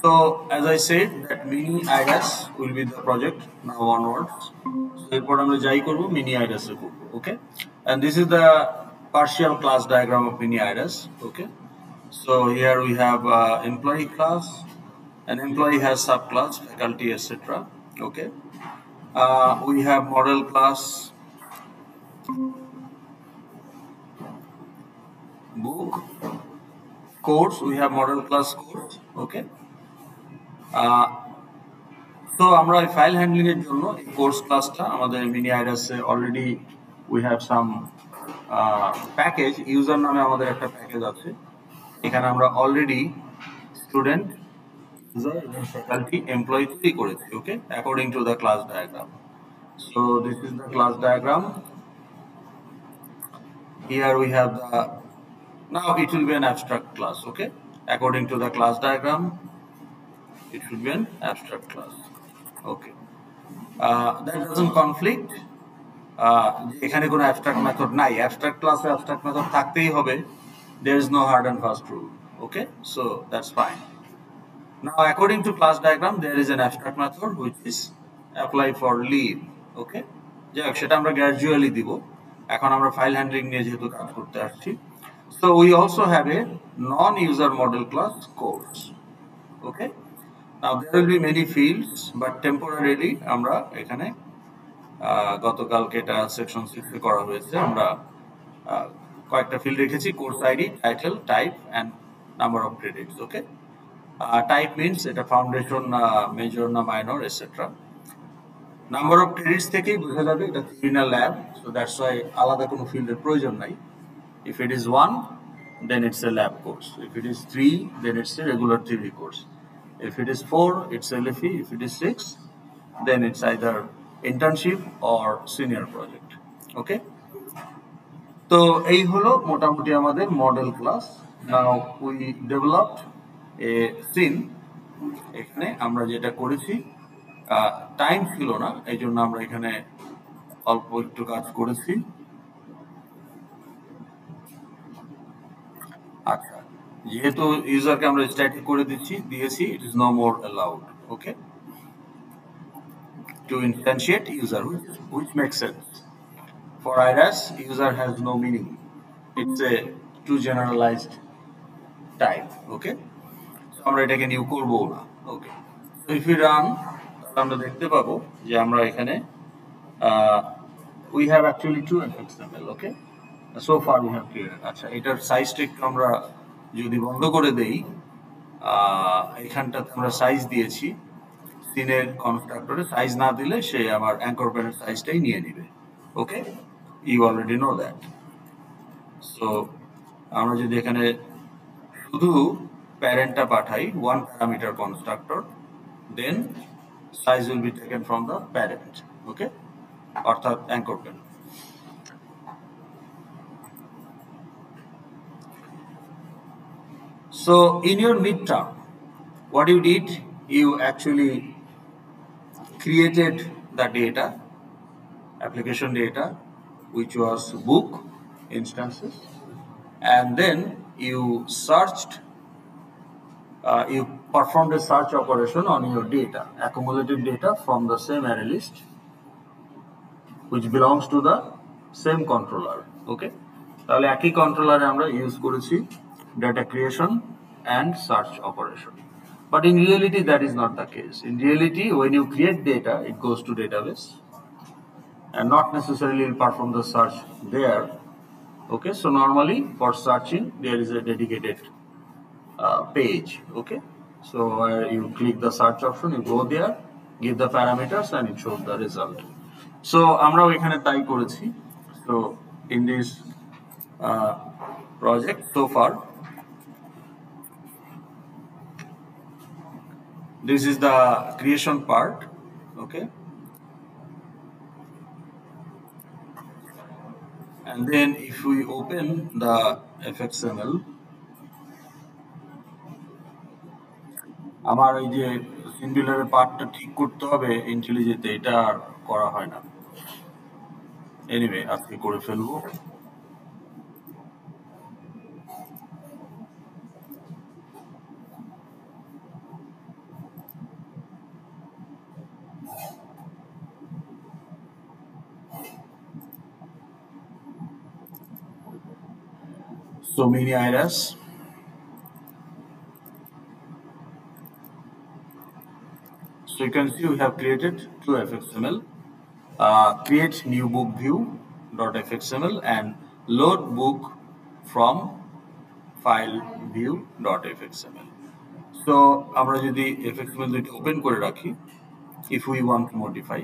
So as I said that mini iris will be the project now onwards. So এরপর আমরা যাই করব mini iris এ করব, okay? And this is the partial class diagram of mini iris, okay? So here we have employee class. An employee has subclass, faculty, etc. Okay. We have model class, book, course. We have model class course. Okay. So আমরা এই file handling এর জন্য এই course ক্লাসটা আমাদের mini আইরাসে already we have some package user নামে আমাদের একটা প্যাকেজ আছে। এখানে আমরা অলরেডি স্টুডেন্ট, ইউজার এবং ফ্যাকাল্টি, এমপ্লয়ি তৈরি করেছি, okay, according to the class diagram. So this is the class diagram. Here we have the, now it will be an abstract class, okay? According to the class diagram, it should be an abstract class, okay? That doesn't conflict. এখানে কোনো abstract method নাই, abstract class এ abstract method থাকতেই হবে. There is no hard and fast rule, okay? So that's fine. Now according to class diagram, there is an abstract method which is apply for leave, okay? যাই হোক, সেটা আমরা gradually দিব। এখন আমরা file handling নিয়ে যেহেতু কাজ করতে আসছি, so we also have a non-user model class course, okay? Now there will be many fields, but temporarily আমরা এখানে গতকালকে এটা সেকশন 6 এ করা হয়েছে, আমরা কয়েকটা ফিল্ড রেখেছি, course ID, title, type and number of credits, okay? Type means এটা ফাউন্ডেশন না মেজর না minor etcetera. Number of credits থেকেই বোঝা যাবে এটা থ্রি না ল্যাব, সো দ্যাটস ওয়াই আলাদা কোনো ফিল্ডের প্রয়োজন নাই। If it is 1 then it's a lab course, if it is 3 then it's a regular theory course, if it is 4 it's a LFE, if it is 6 then it's either internship or senior project, okay? তো এই হলো মোটামুটি আমাদের model class. Now we developed a scene. এখানে আমরা যেটা করেছি, time ছিল না, এই জন্য আমরা এখানে অল্প একটু কাজ করেছি। আচ্ছা, যেহেতু ইউজারকে আমরা স্ট্যাটিক করে দিয়েছি, it is no more allowed, okay, to instantiate user, which makes sense. For iris, user has no meaning. It's a too generalized type, okay? So আমরা এটাকে নিউ করবো না, ওকে? So if we run, আমরা দেখতে পাবো যে আমরা এখানে we have actually two XML, okay? So far we have created. আচ্ছা, এটার সাইজটা একটু আমরা যদি বন্ধ করে দেই, এখানটাতে আমরা সাইজ দিয়েছি, সিনের কনস্ট্রাক্টরে সাইজ না দিলে সে আমার অ্যাঙ্কর প্যানের সাইজটাই নিয়ে নেবে, ওকে? You already know that. So আমরা যদি এখানে শুধু প্যারেন্টটা পাঠাই, one parameter constructor, then size will be taken from the parent, okay? অর্থাৎ anchor pan. So in your midterm, what you did, you actually created the data, application data, which was book instances, and then you searched, you performed a search operation on your data, accumulated data from the same array list, which belongs to the same controller, okay? তাহলে একই কন্ট্রোলারে আমরা use করেছি data creation and search operation. But in reality, that is not the case. In reality, when you create data, it goes to database, and not necessarily perform the search there, okay? So normally for searching there is a dedicated page, okay? So you click the search option, you go there, give the parameters, and it shows the result. So আমরাও এখানে তাই করেছি। So in this project so far, this is the creation part, okay? And then if we open the fxml, আমার এই যে সিঙ্গুলারের পার্টটা ঠিক করতে হবে ইন্টেলিজেন্টে, এটা আর করা হয় না। এনিওয়ে আজকে করে ফেলবো। So mini iras. So you can see we have created two fxml. Create new book view dot fxml and load book from file view dot fxml. So আমরা যদি fxml দুটো ওপেন করে রাখি, if we want to modify,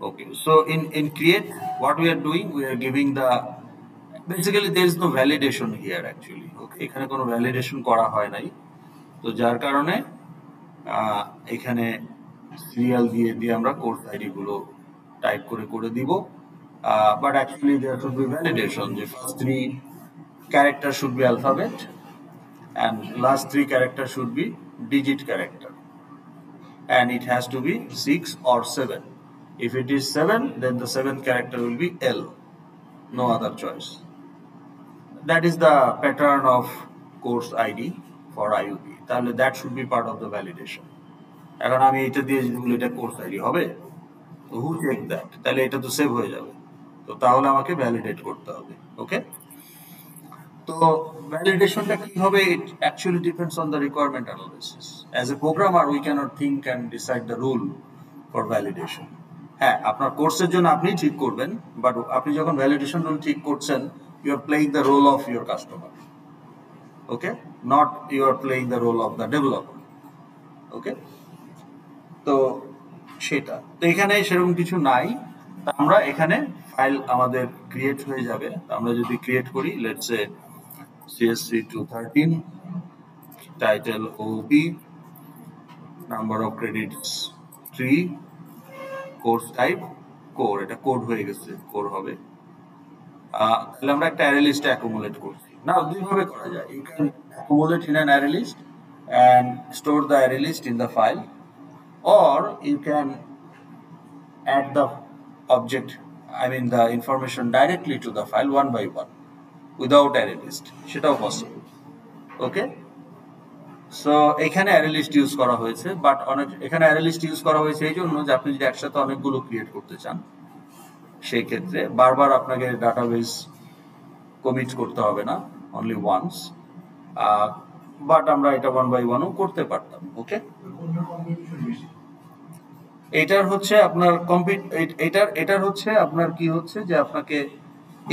okay, so in create what we are doing, we are giving the basically there is no validation here actually. Okay, এখানে কোনো validation করা হয় নাই, তো যার কারণে এখানে সিরিয়াল দিয়ে দিয়ে আমরা কোর্স আইডি গুলো টাইপ করে করে দিব, but actually there should be validation. The first three characters should be alphabet and last three characters should be digit character, and it has to be 6 or 7. If it is 7, then the seventh character will be L, no other choice. That is the pattern of course ID for IUP. তাহলে that should be part of the validation. এখন আমি এটা দিয়ে যদি বলি এটা course ID হবে, তো who check that? তাহলে এটা তো সেভ হয়ে যাবে, তো তাহলে আমাকে ভ্যালিডেট করতে হবে। ওকে, তো ভ্যালিডেশনটা কি হবে? It actually depends on the requirement analysis. As a programmer we can't think and decide the rule for validation. হ্যাঁ, আপনার কোর্সের জন্য আপনি ঠিক করবেন, বাট আপনি যখন ভ্যালিডেশন রুল ঠিক করছেন, you are playing the role of your customer, okay, not you are playing the role of the developer, okay. তো সেটা তো এখানে সেরকম কিছু নাই, আমরা এখানে ফাইল আমাদের ক্রিয়েট হয়ে যাবে। আমরা যদি ক্রিয়েট করি, let's say CSC 213, title OOP, number of credits 3, course type core, এটা কোড হয়ে গেছে, কোর হবে। তাহলে আমরা একটা অ্যারে লিস্ট অ্যাকুমুলেট করছি। না, দুই ভাবে করা যায়, you can accumulate in an array list and store the array list in the file, or you can add the object, I mean the information directly to the file one by one without array list, সেটাও possible, okay. So এখানে array list use করা হয়েছে, but এখানে array list use করা হয়েছে এই জন্য যে আপনি যদি একসাথে অনেকগুলো ক্রিয়েট করতে চান, সেই ক্ষেত্রে বারবার আপনাকে ডাটাবেস কমিট করতে হবে না, অনলি ওয়ান্স, বাট আমরা এটা ওয়ান বাই ওয়ানও করতে পারতাম, ওকে। এটার হচ্ছে আপনার এটার হচ্ছে আপনার কি হচ্ছে যে আপনাকে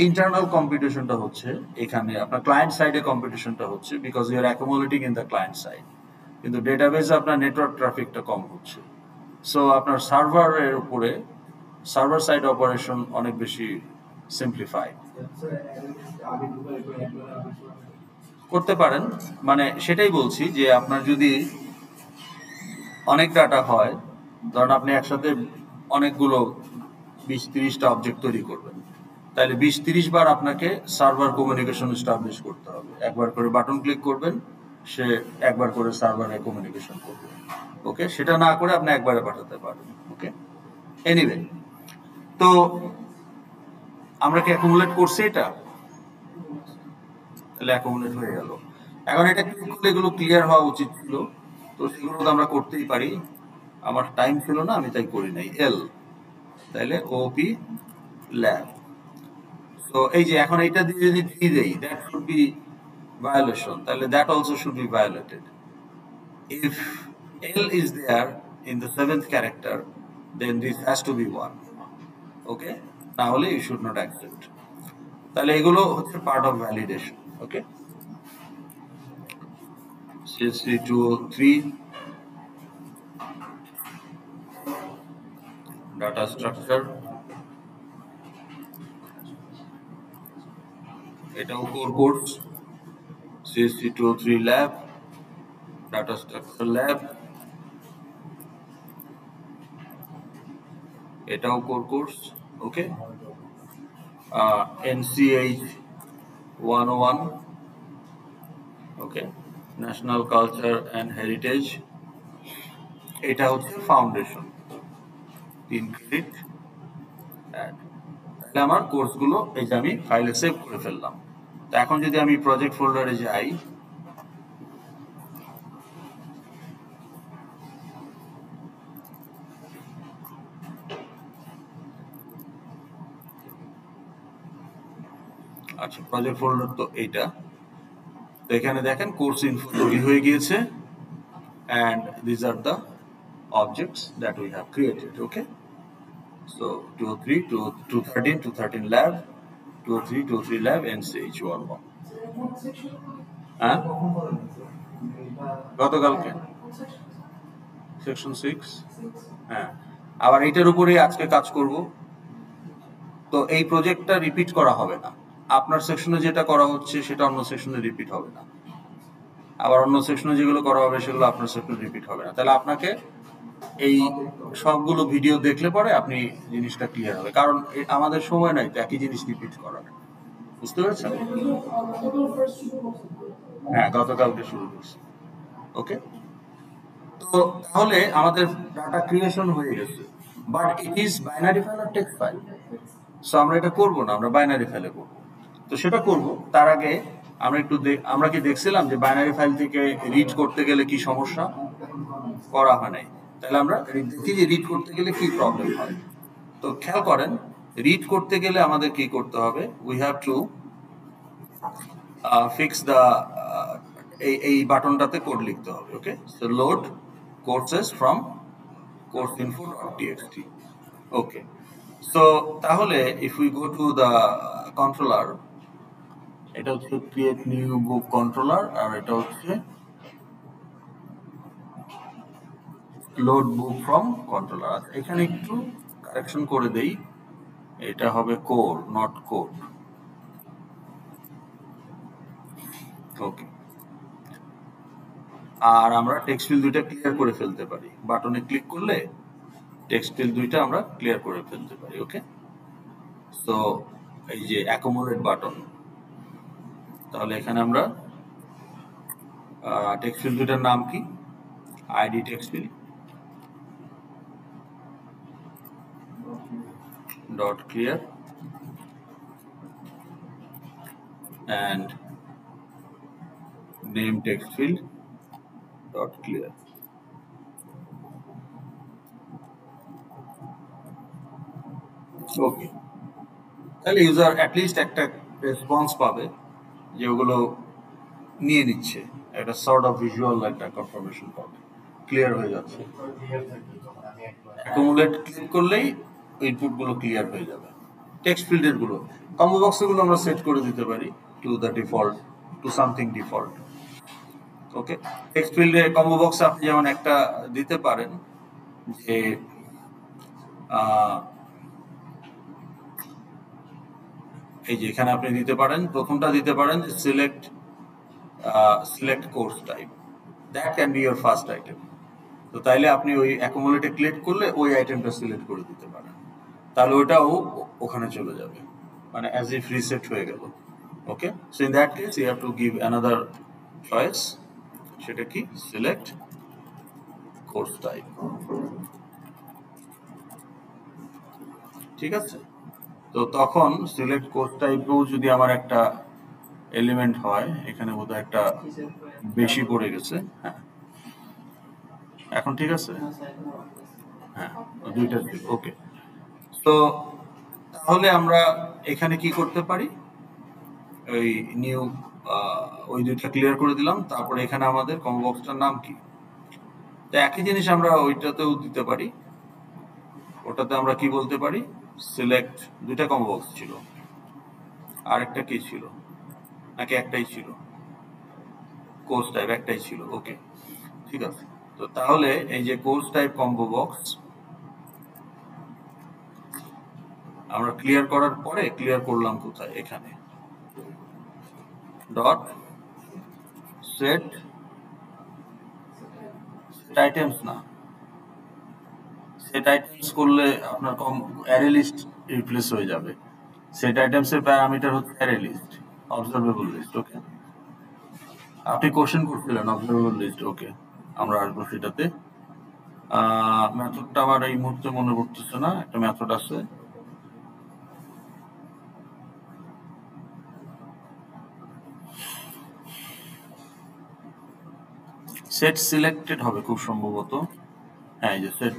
ইন্টারনাল কম্পিটিশনটা হচ্ছে এখানে, আপনার ক্লায়েন্ট সাইডে কম্পিটিশনটা হচ্ছে, because you are accumulating in the client side, কিন্তু ডেটাবেসে আপনার নেটওয়ার্ক ট্রাফিকটা কম হচ্ছে। সো আপনার সার্ভারের উপরে সার্ভার সাইড অপারেশন অনেক বেশি সিম্পলিফাইড করতে পারেন। মানে সেটাই বলছি যে আপনার যদি অনেক ডাটা হয়, ধরুন আপনি একসাথে অনেকগুলো 20-30টা অবজেক্ট তৈরি করবেন, তাহলে 20-30 বার আপনাকে সার্ভার কমিউনিকেশন এস্টাবলিশ করতে হবে। একবার করে বাটন ক্লিক করবেন, সে একবার করে সার্ভারে কমিউনিকেশন করবে, ওকে। সেটা না করে আপনি একবারে পাঠাতে পারবেন, ওকে। এনিওয়ে, তো আমরা কি অ্যাকুমুলেট করছি এটা? তাহলে অ্যাকুমুলেট হয়ে গেল। এখন এটা এগুলো ক্লিয়ার হওয়া উচিত ছিল, তো সেগুলো তো আমরা করতেই পারি। আমার টাইম ছিল না, আমি তাই করি নাই। এল, তাহলে ওপি ল্যাব। তো এই যে এখন এইটা দিয়ে যদি দিয়ে দেই, দ্যাট শুড বি ভায়োলেশন, তাহলে that also should be violated. If L is there in the 7th character, then this has to be 1, okay, না হলে ইউ শুড নট অ্যাকসেপ্ট। তাহলে এগুলো হচ্ছে part of validation, okay. CSC 203, data structure, এটাও core course. CSC 203 lab, data structure lab, এটাও core course, okay. NCH 101, okay, national culture and heritage, এটা হচ্ছে foundation, 3 credit. তাহলে আমার কোর্সগুলো এই যে আমি ফাইলে সেভ করে ফেললাম। তো এখন যদি আমি প্রজেক্ট ফোল্ডারে যাই, প্রজেক্ট ফোল্ডার তো এইটা, তো এখানে দেখেন কোর্স ইনফো তৈরি হয়ে গিয়েছে, and these are the objects that we have created. Okay, so 203, 213, 213 lab, 203, 203 lab, and CH11. হ্যাঁ, গতকালকে সেকশন 6, হ্যাঁ, আবার এইটার উপরে আজকে কাজ করব। তো এই প্রজেক্টটা রিপিট করা হবে না, আপনার সেকশনে যেটা করা হচ্ছে সেটা অন্য সেকশনে রিপিট হবে না, আবার অন্য সেকশনে যেগুলো করা হবে সেগুলো আপনার সেকশনে রিপিট হবে না। তাহলে আপনাকে এই সবগুলো ভিডিও দেখলে পরে আপনি জিনিসটা ক্লিয়ার হবে, কারণ আমাদের সময় নাই তো একই জিনিস রিপিট করার। বুঝতে পেরেছেন? হ্যাঁ, গতকালকে শুরু করছি। ওকে, তো তাহলে আমাদের ডাটা ক্রিয়েশন হয়ে গেছে, but it is binary file আর টেক্সট ফাইল। সো আমরা এটা করব না, আমরা বাইনারি ফাইলে করব। তো সেটা করব তার আগে আমরা কি দেখছিলাম যে বাইনারি ফাইল থেকে রিড করতে গেলে কি সমস্যা? করা হয় নাই। তাহলে আমরা দেখি যে রিড করতে গেলে কি প্রবলেম হয়। তো খেয়াল করেন, রিড করতে গেলে আমাদের কি করতে হবে? We have to fix the, এই বাটনটাতে কোড লিখতে হবে। Okay, so load courses from course.info.txt. Okay, so তাহলে if we go to the controller, এটা হচ্ছে ক্রিয়েট নিউ বুক কন্ট্রোলার, আর এটা হচ্ছে লোড বুক ফ্রম কন্ট্রোলার। এখানে একটু কারেকশন করে দেই, এটা হবে কোর, নট কোড। ওকে, আর আমরা টেক্সট ফিল্ড দুইটা ক্লিয়ার করে ফেলতে পারি, বাটনে ক্লিক করলে টেক্সট ফিল্ড দুইটা আমরা ক্লিয়ার করে ফেলতে পারি। ওকে, সো এই যে অ্যাকোমোডেট বাটন, তাহলে এখানে আমরা টেক্সট ফিল্ড দুইটার নাম কি? ID text field dot clear and name text field dot clear. ওকে, তাহলে ইউজার অ্যাটলিস্ট একটা রেসপন্স পাবে যে ওগুলো নিয়ে নিচ্ছে, একটা সর্ট অফ ভিজুয়াল একটা কনফার্মেশন পাবে, ক্লিয়ার হয়ে যাচ্ছে। অ্যাকুমুলেট ক্লিক করলেই ইনপুটগুলো ক্লিয়ার হয়ে যাবে। টেক্সট ফিল্ডের গুলো, কম্বো বক্সগুলো আমরা সেট করে দিতে পারি to the default, to something default. Okay, text ফিল্ডে কম্বো বক্স আপনি যেমন একটা দিতে পারেন যে এই যে এখানে আপনি দিতে পারেন, প্রথমটা দিতে পারেন select course type, that can B your first item. তো তাইলে আপনি ওই অ্যাকুমুলেটে ক্লিক করলে ওই আইটেমটা সিলেক্ট করে দিতে পারেন, তাহলে ওটাও ওখানে চলে যাবে, মানে অ্যাজ ইফ রিসেট হয়ে গেল। Okay, so in that case you have to give another choice, সেটা কি? Select course type. ঠিক আছে, তো তখন সিলেক্ট কোর্স টাইপেও যদি আমার একটা এলিমেন্ট হয়, এখানে বোধহয় একটা বেশি পড়ে গেছে। হ্যাঁ, এখন ঠিক আছে, হ্যাঁ, দুইটা। ওকে, তো তাহলে আমরা এখানে কি করতে পারি? ওই নিউ, ওই দুইটা ক্লিয়ার করে দিলাম, তারপরে এখানে আমাদের কম্বো বক্সটার নাম কি? তো একই জিনিস আমরা ওইটাতেও দিতে পারি, ওটাতে আমরা কি বলতে পারি? সিলেক্ট, দুইটা কম্বো বক্স ছিল, আরেকটা কি ছিল, নাকি একটাই ছিল? কোর্স টাইপ একটাই ছিল। ওকে, ঠিক আছে, তো তাহলে এই যে কোর্স টাইপ কম্বো বক্স আমরা ক্লিয়ার করার পরে ক্লিয়ার করলাম কোথায়? এখানে ডট সেট আইটেমস, না সেট আইটেমস করলে আপনার অ্যারে লিস্ট রিপ্লেস হয়ে যাবে। সেট আইটেমস এর প্যারামিটার হচ্ছে অ্যারে লিস্ট, অবজারভেবল লিস্ট। ওকে, আপনি কোশ্চেন করছিলেন অবজারভেবল লিস্ট। ওকে, আমরা আসবো সেটাতে। মেথডটা আমার এই মুহূর্তে মনে পড়তেছে না, একটা মেথড আছে, সেট সিলেক্টেড হবে খুব সম্ভবত। হ্যাঁ, এই যে সেট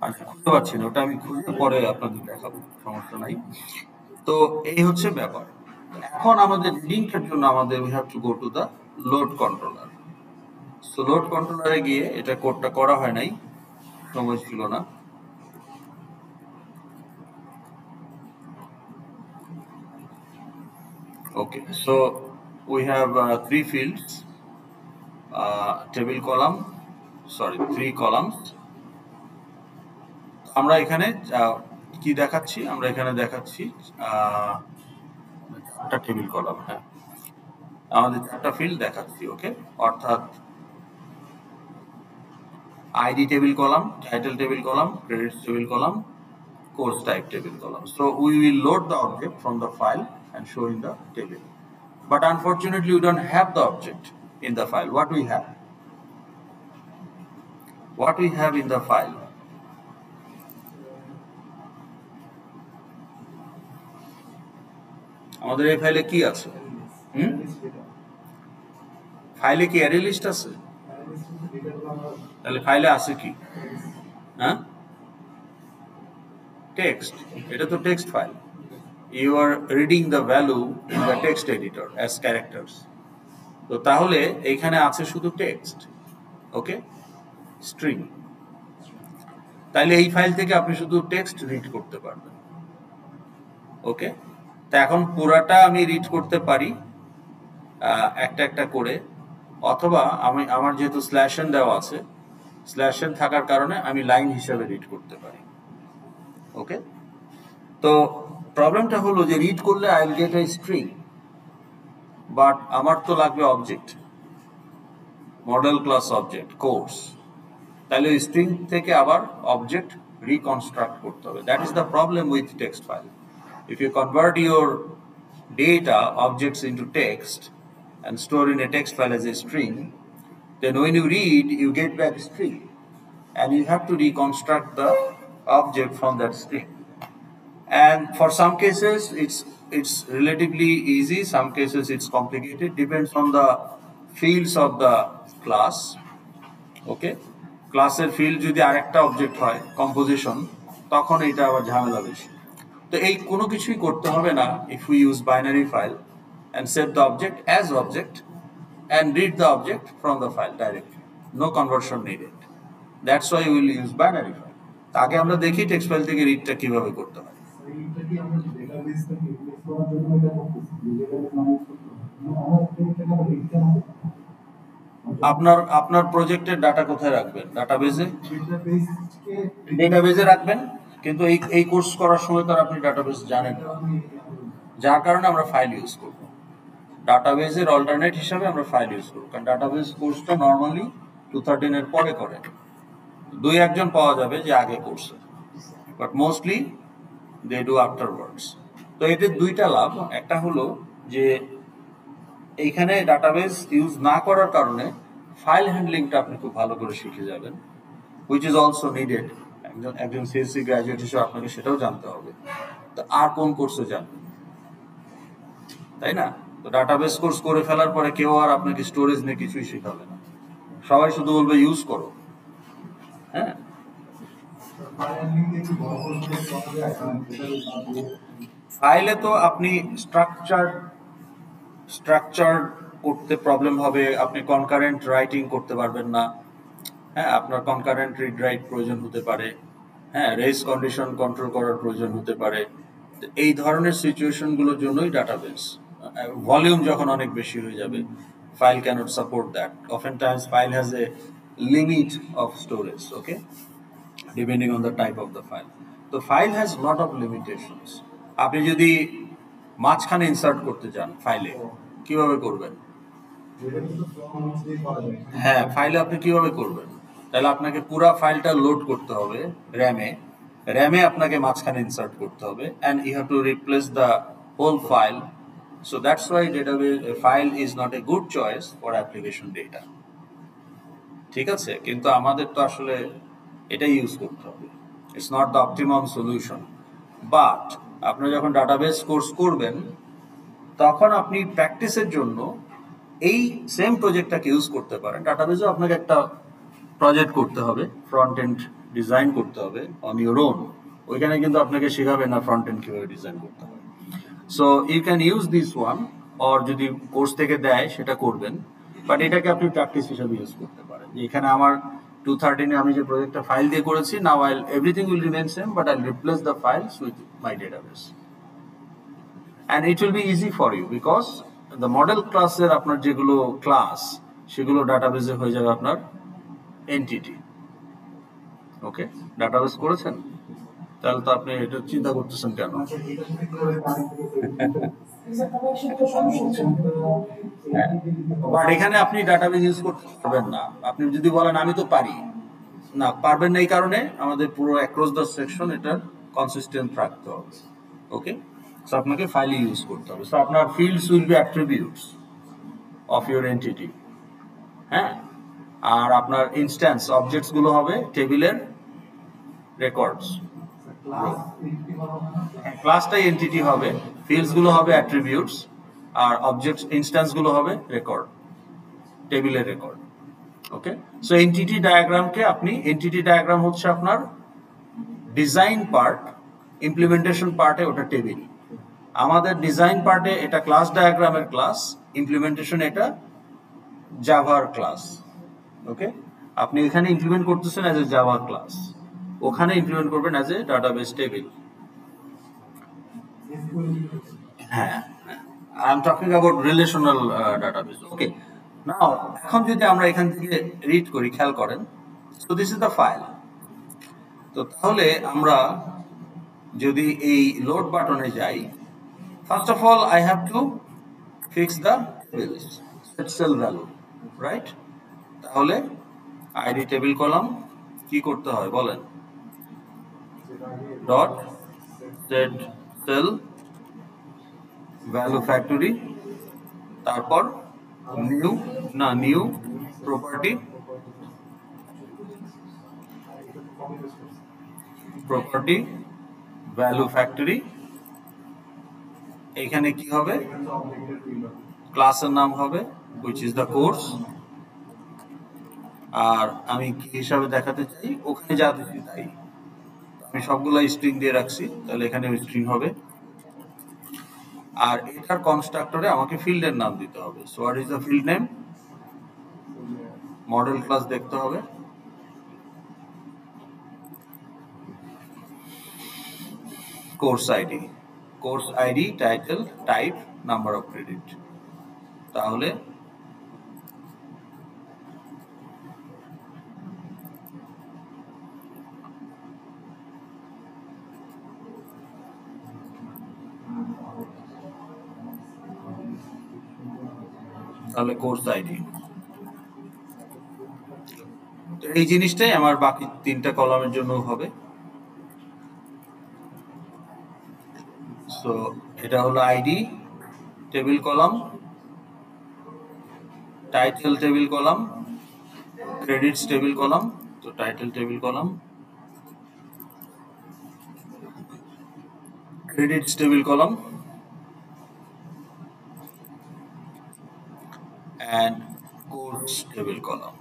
আচ্ছা, খুঁজে পাচ্ছি না, ওটা আমি খুঁজে পরে আপনাদের দেখাবো, সমস্যা নাই। তো এই হচ্ছে ব্যাপার। এখন আমাদের রিডিংটার জন্য আমাদের we have to go to the load controller. So load কন্ট্রোলারে গিয়ে এটা কোডটা করা হয় নাই, সময় ছিল না। Okay, so we have three fields, table column, sorry, three columns. আমরা এখানে কি দেখাচ্ছি, আমরা এখানে দেখাচ্ছি চারটা টেবিল কলাম। হ্যাঁ, আমাদের চারটা ফিল্ড দেখাচ্ছি। ওকে, অর্থাৎ ID table column, title table column, credits table column, course type table column. So we will load the object from the file and show in the table. But unfortunately, we don't have the object in the file. What we have? What we have in the file? আমাদের এই ফাইলে কি আছে? ফাইলে কি array list আছে? তাহলে ফাইলে আছে কি? হ্যাঁ, টেক্সট। এটা তো text file. You are reading the value in the text editor as characters. তো তাহলে এইখানে আছে শুধু টেক্সট। ওকে, স্ট্রিং। তাইলে এই ফাইল থেকে আপনি শুধু টেক্সট রিড করতে পারবেন। ওকে, তা এখন পুরাটা আমি রিড করতে পারি একটা একটা করে, অথবা আমার যেহেতু স্ল্যাশন দেওয়া আছে, স্ল্যাশন থাকার কারণে আমি লাইন হিসাবে রিড করতে পারি। ওকে, তো প্রবলেমটা হলো যে রিড করলে I will get a string, but আমার তো লাগবে object, model class object, course. তাহলে স্ট্রিং থেকে আবার অবজেক্ট রিকনস্ট্রাক্ট করতে হবে। That is the problem with text file. If you convert your data objects into text and store in a text file as a string, then when you read, you get back string, and you have to reconstruct the object from that string. And for some cases, it's relatively easy. Some cases it's complicated. Depends on the fields of the class. Okay, ক্লাসের field যদি আরেকটা object হয়, composition, তখন এটা আবার ঝামেলা বেশি। তো এই কোনো কিছুই করতে হবে না if we use binary file and set the object as object and read the object from the file directly. No conversion needed. That's why we will use binary file. আগে আমরা দেখি টেক্সট ফাইল থেকে রিডটা কিভাবে করতে হয়। আপনার প্রজেক্টের data কোথায় রাখবেন? ডাটাবেজে রাখবেন, কিন্তু এই কোর্স করার সময় তো আপনি ডাটাবেস জানেন না, যার কারণে আমরা ফাইল ইউজ করব। ডাটাবেজের অল্টারনেট হিসাবে আমরা ফাইল ইউজ করব, কারণ ডাটাবেস কোর্সটা নর্মালি 213 এর পরে করে। দুই একজন পাওয়া যাবে যে আগে করছে, but mostly they do afterwards. তো এতে দুইটা লাভ। একটা হলো যে এইখানে ডাটাবেস ইউজ না করার কারণে ফাইল হ্যান্ডলিংটা আপনি খুব ভালো করে শিখে যাবেন, হুইচ ইজ অলসো নিডেড। একজন সিএসসি গ্রাজুয়েট হিসেবে আপনাকে সেটাও জানতে হবে। তো আর কোন কোর্সে জানবেন, তাই না? তো ডাটাবেস কোর্স করে ফেলার পরে কেউ আর আপনাকে স্টোরেজ নিয়ে কিছুই শেখাবে না, সবাই শুধু বলবে ইউজ করো। হ্যাঁ, ফাইলে তো আপনি স্ট্রাকচার করতে প্রবলেম হবে, আপনি কনকারেন্ট রাইটিং করতে পারবেন না। হ্যাঁ, আপনার কনকারেন্ট রিড রাইট প্রয়োজন হতে পারে। হ্যাঁ, রেস কন্ডিশন কন্ট্রোল করার প্রয়োজন হতে পারে। এই ধরনের সিচুয়েশনগুলোর জন্যই ডাটাবেস। ভলিউম যখন অনেক বেশি হয়ে যাবে, file cannot support that. Often times file has a limit of storage, okay, depending on the type of the file. তো file has lot of limitations. আপনি যদি মাঝখানে ইনসার্ট করতে চান ফাইলে, কিভাবে করবেন? হ্যাঁ, ফাইলে আপনি কিভাবে করবেন? তাহলে আপনাকে পুরো ফাইলটা লোড করতে হবে র্যামে আপনাকে মাঝখানে ইনসার্ট করতে হবে, and you have to replace the whole file. So that's why database file is not a good choice for application data. ঠিক আছে, কিন্তু আমাদের তো আসলে এটাই ইউজ করতে হবে। It's not the optimum solution, but আপনি যখন ডাটাবেস কোর্স করবেন তখন আপনি প্র্যাকটিসের জন্য এই সেম প্রজেক্টটাকে ইউজ করতে পারেন। ডাটাবেসও আপনাকে একটা প্রজেক্ট করতে হবে, ফ্রন্ট এন্ড ডিজাইন করতে হবে অন ইউর ওন, ওইখানে কিন্তু আপনাকে শেখাবে না ফ্রন্ট এন্ড কিভাবে ডিজাইন করতে হবে। So you can use this one, or যদি কোর্স থেকে দেয় সেটা করবেন, বাট এটাকে আপনি প্র্যাকটিস হিসাবে ইউজ করতে পারেন। এখানে আমার 213 আমি যে প্রজেক্টটা ফাইল দিয়ে করেছি, now I'll everything will remain same, but I'll replace the files with my database, and it will be easy for you because the model ক্লাসের আপনার যেগুলো ক্লাস সেগুলো ডাটাবেসে হয়ে যাবে আপনার এনটিটি। ওকে, ডাটাবেস করেছেন? তাহলে তো আপনি এটা চিন্তা করতেছেন কেন? বাট এখানে আপনি ডাটাবেস ইউজ করতে পারবেন না। আপনি যদি বলেন আমি তো পারি, না পারবেন না, এই কারণে আমাদের পুরো অ্যাক্রস দ্য সেকশন এটা কনসিস্টেন্ট রাখতে হবে। ওকে, সো আপনাকে ফাইল ইউজ করতে হবে। সো আপনার fields will be attributes of your entity, হ্যাঁ, আর আপনার ইনস্ট্যান্স অবজেক্টস গুলো হবে টেবিলের রেকর্ডস। ক্লাসটাই এন্টিটি হবে, ফিল্ডস গুলো হবে অ্যাট্রিবিউটস, আর অবজেক্টস ইনস্ট্যান্স গুলো হবে রেকর্ড, টেবিলের রেকর্ড। ওকে, সো এন্টিটি ডায়াগ্রামকে আপনি, এন্টিটি ডায়াগ্রাম হচ্ছে আপনার ডিজাইন পার্ট, ইমপ্লিমেন্টেশন পার্টে ওটা টেবিল। আমাদের ডিজাইন পার্টে এটা ক্লাস ডায়াগ্রামের ক্লাস, ইমপ্লিমেন্টেশন এটা জাভার ক্লাস। ওকে, আপনি এখানে ইমপ্লিমেন্ট করতেছেন অ্যাজ এ জাভা ক্লাস, ওখানে ইমপ্লিমেন্ট করবেন অ্যাজ এ ডাটাবেস টেবিল। হ্যাঁ, I am talking about relational database. Okay, now এখন যদি আমরা এখান থেকে রিড করি, খেয়াল করেন, so this is the file. তো তাহলে আমরা যদি এই লোড বাটনে যাই, first of all I have to fix the tables, set cell value, right? তাহলে আইডি টেবিল কলাম কি করতে হয় বলেন? Dot set cell value factory, তারপর নিউ প্রপার্টি ভ্যালু ফ্যাক্টরি। এখানে কি হবে? ক্লাসের নাম হবে which is the course, আর আমি কি হিসাবে দেখাতে চাই ওখানে যা দিচ্ছি তাই, আমি সবগুলো স্ট্রিং দিয়ে রাখছি, তাহলে এখানে স্ট্রিং হবে। আর এটার কনস্ট্রাক্টরে আমাকে ফিল্ডের নাম দিতে হবে। So what is the field name? Model class দেখতে হবে, course ID, title, type, number of credit. তাহলে কোর্স আইডি, তো এই জিনিসটাই আমার বাকি তিনটা কলামের জন্য হবে। সো এটা হলো ID table column, title table column, credits table column. তো title table column, credits table column, and course table column.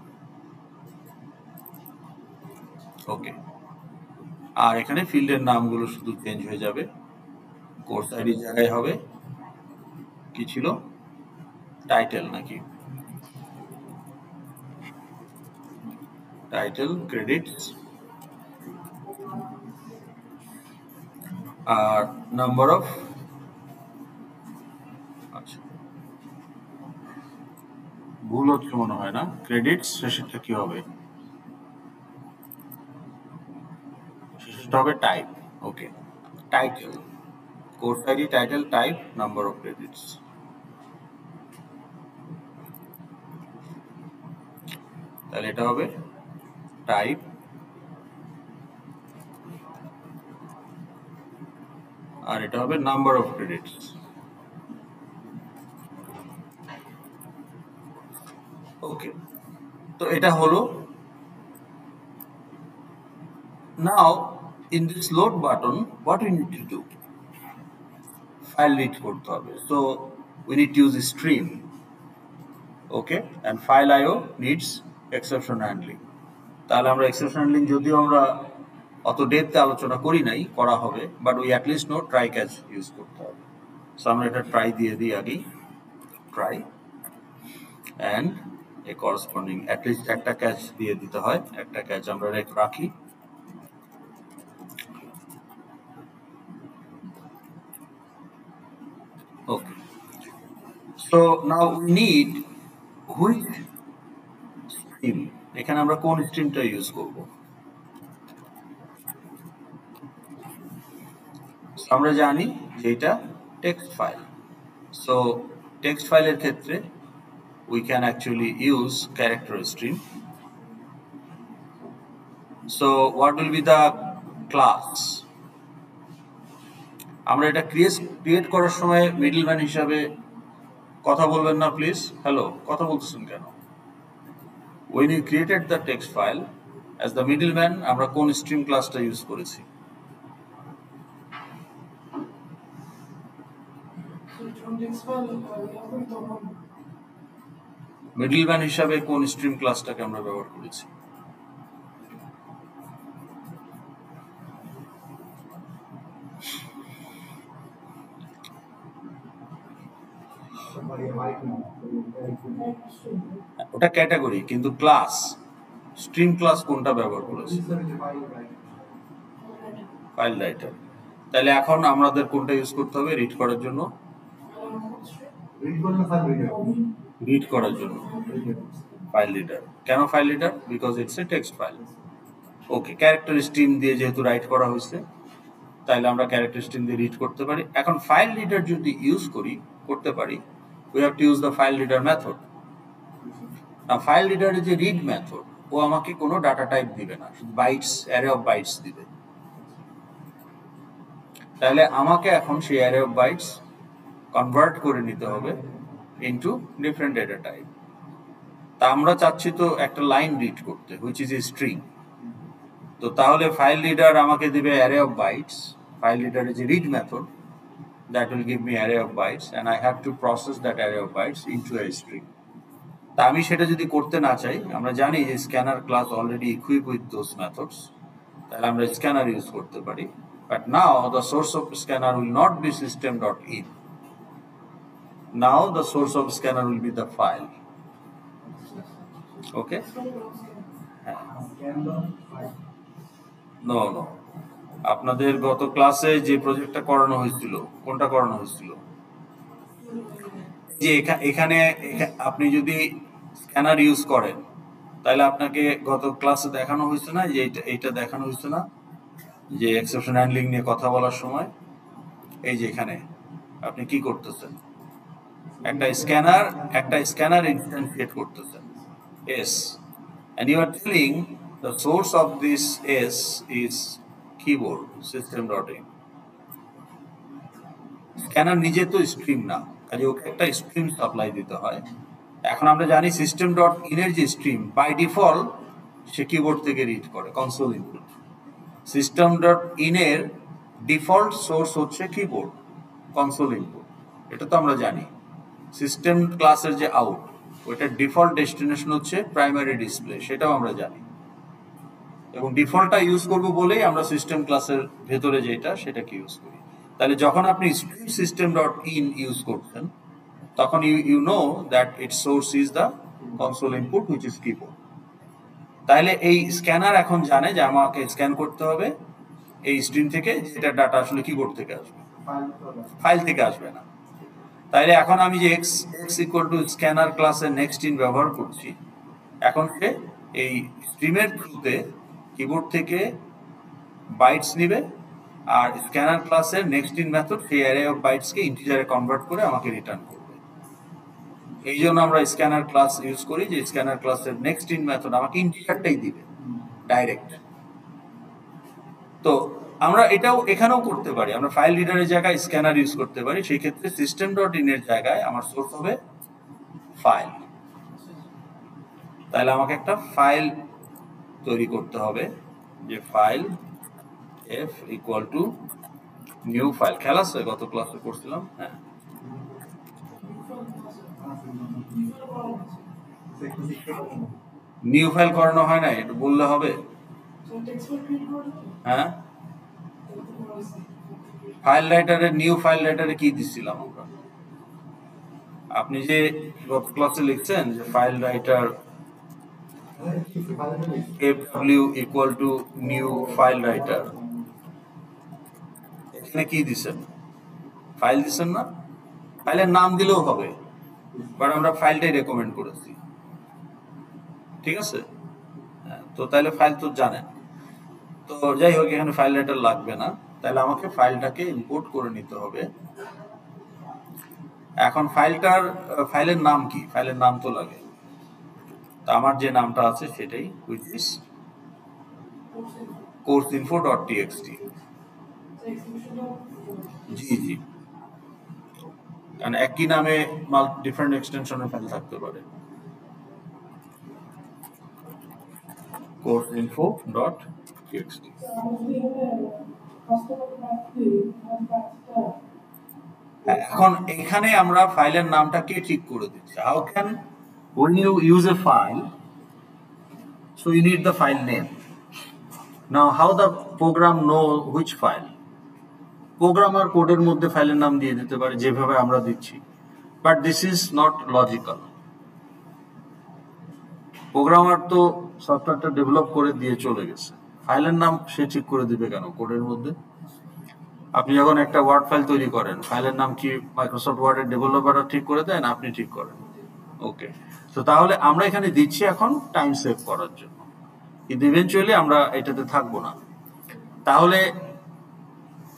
Okay, আর এখানে ফিল্ডের নামগুলো শুধু চেঞ্জ হয়ে যাবে। কোর্স আইডি জায়গায় হবে কি ছিল? টাইটেল নাকি? টাইটেল, ক্রেডিটস, আর নাম্বার অফ, আচ্ছা ভুল হচ্ছে মনে হয় না, ক্রেডিটস শেষেরটা কি হবে? শেষেরটা হবে type. Okay, title, course ID, title, type, number of credits. তাহলে এটা হবে টাইপ, আর এটা হবে নাম্বার অফ ক্রেডিটস। ওকে, তো এটা হলো। নাও in this load button what we need to do? File read করতে হবে, so we need to use a stream. Okay, and file IO needs exception handling. তাহলে আমরা এক্সেপশন হ্যান্ডলিং যদিও আমরা অত ডেপথে আলোচনা করি নাই, করা হবে, but we at least no try catch use করতে হবে। সো আমরা এটা ট্রাই দিয়ে দিই আগেই, try and a corresponding at least একটা ক্যাচ দিয়ে দিতে হয়, একটা ক্যাচ আমরা রাখি। Okay, so now we need which stream, এখানে আমরা কোন স্ট্রিমটা ইউজ করব। আমরা জানি যে এটা টেক্সট ফাইল, সো টেক্সট ফাইলের ক্ষেত্রে we can actually use character stream. So what will be the class? আমরা এটা ক্রিয়েট করার সময় মিডলম্যান হিসাবে কথা বলবেন না প্লিজ। হ্যালো, কথা বলতেছেন কেন? When you created the text file as the middleman, আমরা কোন স্ট্রিম ক্লাসটা ইউজ করেছি? মিডলম্যান হিসাবে কোন স্ট্রিম ক্লাসটাকে আমরা ব্যবহার করেছি? ওটা ক্যাটাগরি, কিন্তু ক্লাস স্ট্রিম ক্লাস কোনটা ব্যবহার করেছি? File writer. তাহলে এখন আমাদের কোনটা ইউজ করতে হবে রিড করার জন্য? রিড করার জন্য ফাইল রিডার। কেন file reader? Because it's a text file. Okay, character stream দিয়ে যেহেতু রাইট করা হয়েছে, তাহলে আমরা ক্যারেক্টার স্ট্রিম দিয়ে রিড করতে পারি। এখন ফাইল রিডার যদি ইউজ করতে পারি, we have to use the file reader method. Now file reader is a read method, ও আমাকে কোনো ডাটা টাইপ দিবে না, বাইটস, অ্যারে অফ বাইটস দিবে। তাহলে আমাকে এখন সেই অ্যারে অফ বাইটস কনভার্ট করে নিতে হবে ইনটু ডিফারেন্ট ডেটা টাইপ। তা আমরা চাচ্ছি তো একটা লাইন রিড করতে, হুইচ ইজ এ স্ট্রিং। তো তাহলে ফাইল রিডার আমাকে দিবে array of bytes. File reader is a read method that will give me array of bytes and I have to process that array of bytes into a string. তা আমি সেটা যদি করতে না চাই, আমরা জানি যে scanner class already equip with those methods, তাহলে আমরা স্ক্যানার ইউজ করতে পারি। But now the source of scanner will not be system.in. Now the source of scanner will be the file. Okay? No. আপনাদের গত ক্লাসে যে প্রজেক্টটা করানো হয়েছিল, কোনটা করানো হয়েছিল? যে এখানে আপনি যদি স্ক্যানার ইউজ করেন, তাহলে আপনাকে গত ক্লাসে দেখানো হয়েছে না যে এইটা দেখানো হয়েছে না যে এক্সেপশন হ্যান্ডলিং নিয়ে কথা বলার সময়, এই যে এখানে আপনি কি করতেছেন, একটা স্ক্যানার ইনস্ট্যান্স করতেছেন S, and you are telling the source of this s is keyboard system.in. Scanner নিজে তো স্ট্রিম না, কাজে ওকে একটা স্ট্রিম সাপ্লাই দিতে হয়। এখন আমরা জানি system.in এর যে স্ট্রিম বাই ডিফল্ট সে কিবোর্ড থেকে রিড করে, কনসোল ইনপুট। system.in এর ডিফল্ট সোর্স হচ্ছে কিবোর্ড, কনসোল ইনপুট, এটা তো আমরা জানি। সিস্টেম ক্লাসের যে আউট, ওইটার ডিফল্ট ডেস্টিনেশন হচ্ছে প্রাইমারি ডিসপ্লে, সেটাও আমরা জানি। এবং ডিফল্টটা ইউজ করবো বলেই আমরা সিস্টেম ক্লাসের ভেতরে যেটা সেটাকে ইউজ করি। তাহলে যখন আপনি স্ট্রিম system.in ইউজ করছেন, তখন you know that its source is the console input which is keyboard. তাহলে এই স্ক্যানার এখন জানে যে আমাকে স্ক্যান করতে হবে এই স্ট্রিম থেকে, যেটা ডাটা আসলে কিবোর্ড থেকে আসবে, ফাইল থেকে আসবে না। তাইলে এখন আমি যে x ইকুয়াল টু স্ক্যানার ক্লাসের নেক্সট ইন ব্যবহার করছি, এখন সে এই স্ট্রিমের থ্রুতে কিবোর্ড থেকে বাইটস নিবে, আর স্ক্যানার ক্লাসের নেক্সট ইন মেথড সেই অ্যারে অফ বাইটসকে ইন্টিজারে কনভার্ট করে আমাকে রিটার্ন করবে। এই জন্য আমরা স্ক্যানার ক্লাস ইউজ করি, যে স্ক্যানার ক্লাসের নেক্সট ইন মেথড আমাকে ইন্টিজারটাই দিবে ডাইরেক্ট। তো আমরা এখানেও করতে পারি, আমরা ফাইল রিডারের জায়গায় স্ক্যানার ইউজ করতে পারি। সেই ক্ষেত্রে system.in এর জায়গায় আমার সোর্স হবে ফাইল। তাহলে আমাকে একটা ফাইল তৈরি করতে হবে, যে file f equal to new file. খেয়াল আছে গত ক্লাসে করছিলাম, হ্যাঁ, নিউ ফাইল করানো হয় না, এটা বললে হবে? হ্যাঁ, ফাইল রাইটারে নিউ ফাইল রাইটারে কি দিছিলাম আমরা? আপনি যে গত ক্লাসে লিখছেন যে file writer fw equal to new file writer, এখানে কি দিছেন? ফাইল দিছেন না? ফাইলের নাম দিলেও হবে, বাট আমরা ফাইলটাই রেকমেন্ড করেছি, ঠিক আছে? তো তাহলে ফাইল তো জানেন। তো যাই হোক, এখানে ফাইল রাইটার লাগবে না, তাহলে আমাকে ফাইলটাকে ইম্পোর্ট করে নিতে হবে। এখন ফাইলের নাম কি? ফাইলের নাম তো লাগে। তো আমার যে নামটা আছে সেটাই, which is courseinfo.txt। জি জি, কারণ একই নামে ডিফারেন্ট এক্সটেনশনের ফাইল থাকতে পারে। courseinfo.txt। এখন এখানে আমরা ফাইলের নামটাকে ঠিক করে দিচ্ছি। How can when you use a file, so you need the file name. Now how the program know which file? Programmer কোডের মধ্যে ফাইলের নাম দিয়ে দিতে পারে যেভাবে আমরা দিচ্ছি, but this is not logical. Programmer তো সফটওয়্যারটা ডেভেলপ করে দিয়ে চলে গেছে, ফাইলের নাম সে ঠিক করে দিবে কেন কোডের মধ্যে? আপনি যখন একটা ওয়ার্ড ফাইল তৈরি করেন, ফাইলের নাম কি মাইক্রোসফট ওয়ার্ডের ডেভেলপাররা ঠিক করে দেন, আপনি ঠিক করেন? ওকে, তো তাহলে আমরা এখানে দিচ্ছি এখন টাইম সেভ করার জন্য, কিন্তু ইভেনচুয়ালি আমরা এটাতে থাকবো না। তাহলে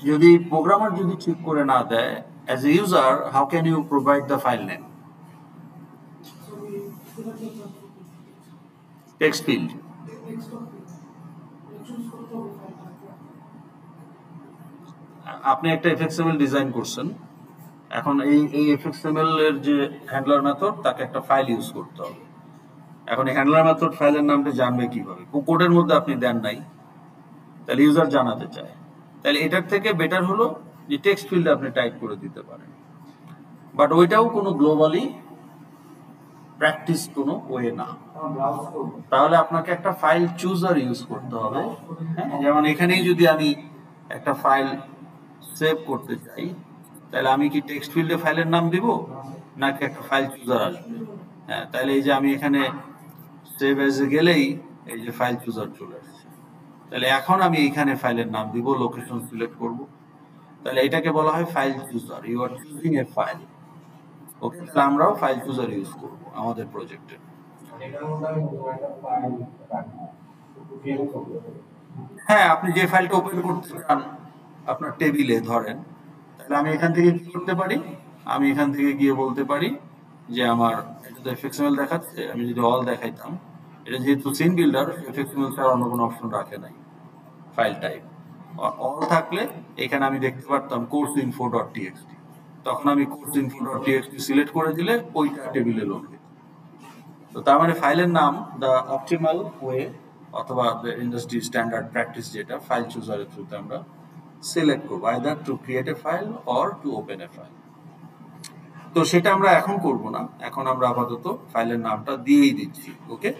যদি প্রোগ্রামার যদি ঠিক করে না দেয়, as a user how can you provide the file name? Text field, আপনি একটা এফএক্সএমএল ডিজাইন করছেন, এখন এই এফএক্সএমএল এর যে হ্যান্ডলার মেথড, তাকে একটা ফাইল ইউজ করতে হবে। এখন এই হ্যান্ডলার মেথড ফাইলের নামটা জানবে কিভাবে? কোডের মধ্যে আপনি দেন নাই, তাহলে ইউজার জানাতে চায়, তাহলে এটার থেকে বেটার হলো যে টেক্সট ফিল্ডে আপনি টাইপ করে দিতে পারেন, বাট ওইটাও কোনো গ্লোবালি প্র্যাকটিস কোনো ওয়ে না। তাহলে আপনাকে একটা ফাইল চুজার ইউজ করতে হবে। হ্যাঁ, যেমন এখানেই যদি আমি একটা ফাইল সেভ করতে চাই, তাহলে আমি কি টেক্সট ফিল্ডে ফাইলের নাম দিব, নাকি একটা ফাইল চুজার আসবে? হ্যাঁ, তাহলে এই যে আমি এখানে সেভ এজে গেলেই এই যে ফাইল চুজার চলে আসছে, তাহলে এখন আমি এখানে ফাইলের নাম দিব, লোকেশন সিলেক্ট করব, তাহলে এটাকে বলা হয় file chooser. You are choosing a file. Okay, তাহলে আমরাও ফাইল চুজার ইউজ করব আমাদের প্রজেক্টে। হ্যাঁ, আপনি যে ফাইলটা ওপেন করতে চান আপনার টেবিলে ধরেন, তাহলে আমি এখান থেকে কি করতে পারি? আমি এখান থেকে গিয়ে বলতে পারি যে আমার এটা তো এফএক্সএমএল দেখাচ্ছে, আমি যদি অল দেখাইতাম, এটা যেহেতু সিন বিল্ডার, এফএক্সএমএল ছাড়া অন্য কোনো অপশন রাখে নাই, ফাইল টাইপ অল থাকলে এখানে আমি দেখতে পারতাম courseinfo.txt, তখন আমি courseinfo.txt সিলেক্ট করে দিলে ওইটা টেবিলে লোড হতো। তো তার মানে ফাইলের নাম দ্য অপটিমাল ওয়ে অথবা দ্য ইন্ডাস্ট্রি স্ট্যান্ডার্ড প্র্যাকটিস যেটা, ফাইল চুজারের থ্রুতে আমরা সিলেক্ট করবো either to create a file or to open A file. তো সেটা আমরা এখন করব না, এখন আমরা আপাতত ফাইলের নামটা দিয়েই দিচ্ছি। ওকে,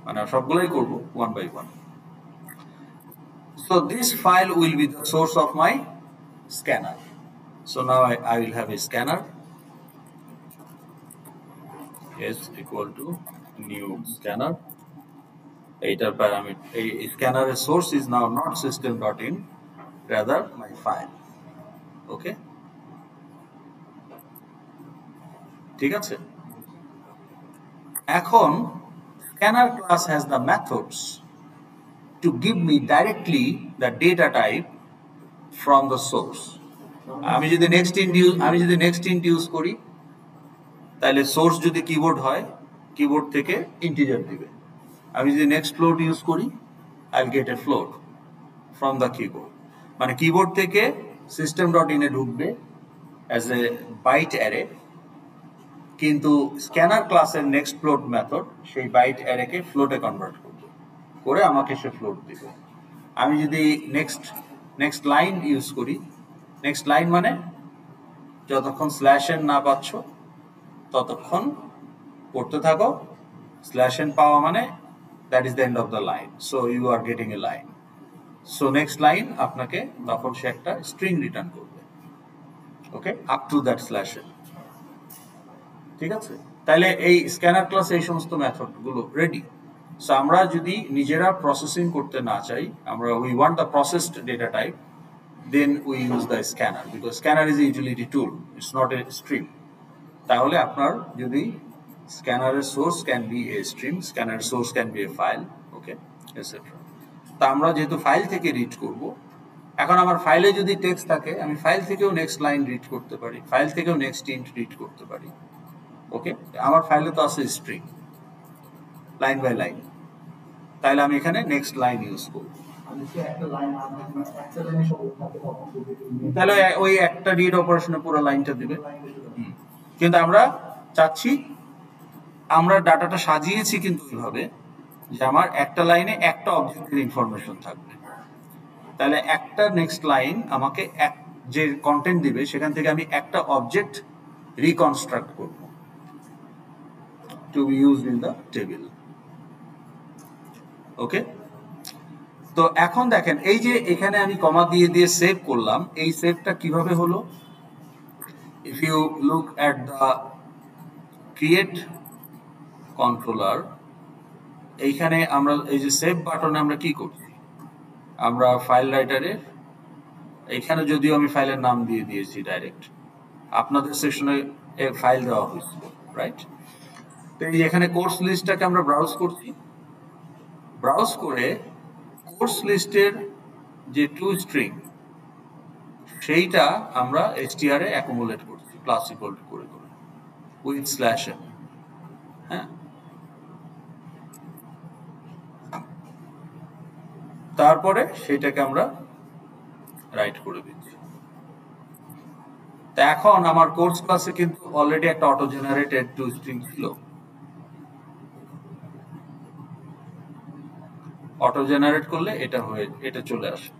মানে সবগুলোই করব one by one. So this file will be the source of my scanner. So now I will have a scanner is equal to new scanner. Eighter parameter, a scanner source is now not system.in, rather my file. Okay, ঠিক আছে? এখন scanner class has the methods to give me directly the data type from the source. আমি যদি next int use করি, তাহলে source যদি keyboard হয়, keyboard থেকে ইন্টিজার দিবে। আমি যদি নেক্সট ফ্লোট ইউজ করি, I will get A float from the keyboard, মানে কিবোর্ড থেকে system.in এ ঢুকবে অ্যাজ এ বাইট অ্যারে, কিন্তু স্ক্যানার ক্লাসের নেক্সট ফ্লোট মেথড সেই বাইট অ্যারেকে ফ্লোটে কনভার্ট করবে, করে আমাকে সে ফ্লোট দিবে। আমি যদি নেক্সট লাইন ইউজ করি, নেক্সট লাইন মানে যতক্ষণ স্ল্যাশ এন না পাচ্ছ ততক্ষণ পড়তে থাকো, স্ল্যাশ এন পাওয়া মানে that is the end of the line, so you are getting a line. So next line আপনাকে তখন সে একটা স্ট্রিং রিটার্ন করবে, okay, up to that slash n. ঠিক আছে, তাহলে এই স্ক্যানার ক্লাস এই সমস্ত মেথড গুলো রেডি। সো আমরা যদি নিজেরা প্রসেসিং করতে না চাই, আমরা we want the processed data type, then we use the scanner, because scanner is a utility tool, it's not a stream. তাহলে আপনার যদি স্ক্যানারের source can be a stream, স্ক্যানারের source can be a file, okay, etcetera. তা আমরা যেহেতু file থেকে read করব, এখন আমার ফাইলে যদি টেক্সট থাকে আমি ফাইল থেকেও নেক্সট লাইন রিড করতে পারি, ফাইল থেকেও নেক্সট ইন্ট রিড করতে পারি, ওকে। আমার ফাইলে তো আছে স্ট্রিং লাইন বাই লাইন, তাহলে আমি এখানে নেক্সট লাইন ইউজ করব। তাহলে ওই একটা রিড অপারেশনে পুরো লাইনটা দিবে। কিন্তু আমরা চাচ্ছি, আমরা ডাটাটা সাজিয়েছি কিন্তু এইভাবে যে আমার একটা লাইনে একটা অবজেক্টের ইনফরমেশন থাকবে, তাহলে একটা নেক্সট লাইন আমাকে এক যে কন্টেন্ট দিবে সেখান থেকে আমি একটা অবজেক্ট রিকনস্ট্রাক্ট করব to be used in the table, okay. তো এখন দেখেন এই যে এখানে আমি কমা দিয়ে দিয়ে সেভ করলাম, এই সেভটা কিভাবে হলো? If you look at the create controller, এইখানে আমরা এই যে সেভ বাটনে আমরা কি করছি, আমরা ফাইল রাইটারে এইখানে যদিও আমি ফাইলের নাম দিয়ে দিয়েছি ডাইরেক্ট, আপনাদের সেশনে ফাইল দেওয়া হয়েছিল, রাইট? তো এই এখানে কোর্স লিস্টটাকে আমরা ব্রাউজ করছি, ব্রাউজ করে কোর্স লিস্টের যে টু স্ট্রিং সেইটা আমরা str এ অ্যাকুমুলেট করছি ক্লাস ইকুয়াল টু করে করে উইথ স্ল্যাশ এন, হ্যাঁ। তারপরে সেটাকে আমরা রাইট করে দিচ্ছি। তা এখন আমার কোর্স ক্লাসে কিন্তু অলরেডি একটা অটো জেনারেটেড টু স্ট্রিং ছিল, অটো জেনারেট করলে এটা চলে আসে,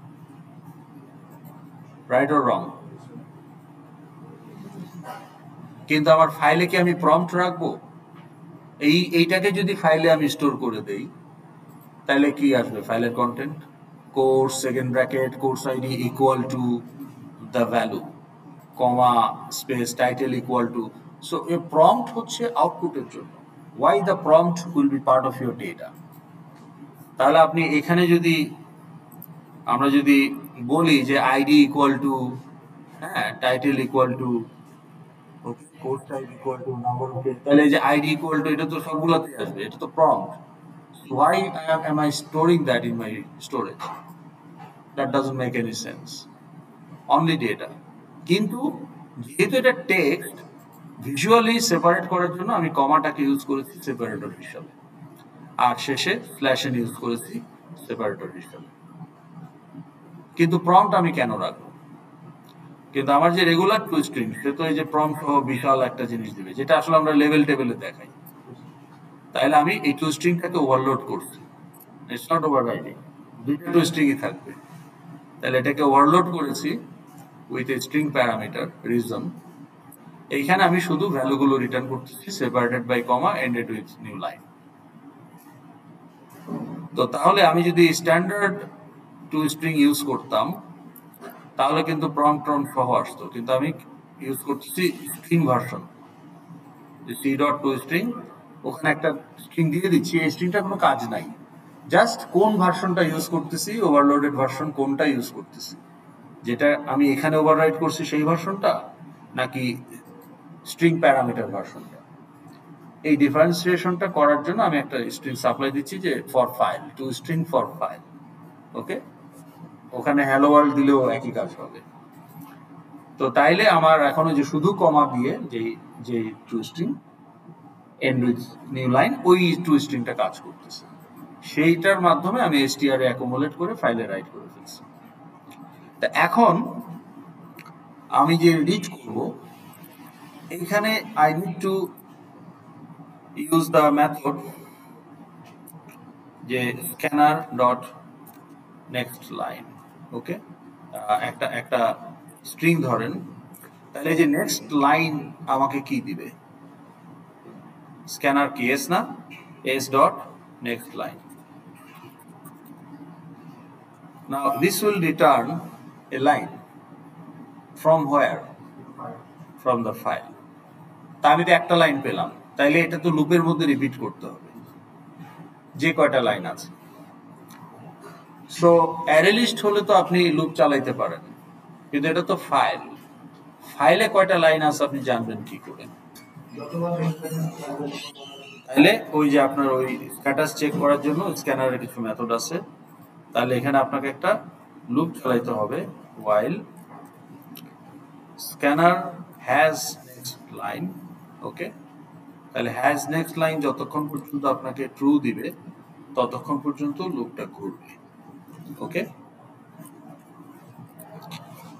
রাইট অর রং? কিন্তু আমার ফাইলে কি আমি প্রম্পট রাখবো? এইটাকে যদি ফাইলে আমি স্টোর করে দেই তাহলে কি আসবে? ফাইলের content course second bracket course ID equal to the value comma space title equal to. So a prompt হচ্ছে আউটপুটের জন্য। Why the prompt will be part of your data. তাহলে আপনি এখানে যদি আমরা যদি বলি যে আইডি ইকুয়াল টু, হ্যাঁ, title equal to, course type equal to number of page, তাহলে এই যে আইডি ইকুয়াল টু এটা তো সবগুলোতে আসবে, এটা তো prompt. Why am I storing that in my storage? That doesn't make any sense. Only data. কিন্তু যেহেতু এটা টেক্সট, ভিজুয়ালি সেপারেট করার জন্য আমি কমাটাকে ইউজ করেছি সেপারেটর হিসাবে, আর শেষে স্ল্যাশ এন ইউজ করেছি সেপারেটর হিসাবে। কিন্তু প্রম্পট আমি কেন রাখবো? কিন্তু আমার যে রেগুলার টু স্ট্রিং সে তো এই যে প্রম্পট সহ বিশাল একটা জিনিস দিবে, যেটা আসলে আমরা লেভেল টেবিলে দেখাই। তাহলে আমি এই টু স্ট্রিংটাকে ওভারলোড করছি, ইটস নট ওভাররাইডিং, দুটো টু স্ট্রিংই থাকবে। তাহলে এটাকে ওভারলোড করেছি with a string parameter reason. এইখানে আমি শুধু ভ্যালুগুলো রিটার্ন করতেছি separated by comma ended with new line. তো তাহলে আমি যদি স্ট্যান্ডার্ড টু স্ট্রিং ইউজ করতাম তাহলে কিন্তু প্রম্পট সহ আসতো, কিন্তু আমি ইউজ করতেছি string version, C dot to string, ওখানে একটা স্ট্রিং দিয়ে দিচ্ছি, এই স্ট্রিংটা কোনো কাজ নাই, জাস্ট কোন ভার্সনটা ইউজ করতেছি, ওভারলোডেড ভার্সন কোনটা ইউজ করতেছি, যেটা আমি এখানে ওভাররাইট করছি সেই ভার্সনটা নাকি স্ট্রিং প্যারামিটার ভার্সনটা। এই ডিফারেন্সিয়েশনটা করার জন্য আমি একটা স্ট্রিং সাপ্লাই দিচ্ছি যে for file, to string for file, okay. ওখানে হ্যালো ওয়ার্ল্ড দিলেও একই কাজ হবে। তো তাইলে আমার এখনো যে শুধু কমা দিয়ে যে to string end with new line, ওই টু স্ট্রিংটা কাজ করতেছে, সেইটার মাধ্যমে আমি str এ অ্যাকুমুলেট করে ফাইলে রাইট করে ফেলছি। তা এখন আমি যে রিড করব, এইখানে I need to use the method যে স্ক্যানার ডট নেক্সট লাইন, ওকে। একটা স্ট্রিং ধরেন, তাহলে যে নেক্সট লাইন আমাকে কি দিবে? স্ক্যানার কেস না, s dot next line. Now this will return a line from where? From the file. তা আমি তো একটা লাইন পেলাম, তাইলে এটা তো লুপের মধ্যে রিপিট করতে হবে যে কয়টা লাইন আছে। সো অ্যারে লিস্ট হলে তো আপনি লুপ চালাইতে পারেন, কিন্তু এটা তো ফাইল, ফাইলে কয়টা লাইন আছে আপনি জানবেন কি করে? তাহলে ওই যে আপনার ওই স্ট্যাটাস চেক করার জন্য স্ক্যানারের কিছু মেথড আছে, তাহলে এখানে আপনাকে একটা লুপ চালাইতে হবে, while scanner has next line, ওকে। তাহলে has next line যতক্ষণ পর্যন্ত আপনাকে ট্রু দিবে ততক্ষণ পর্যন্ত লুপটা ঘুরবে, ওকে।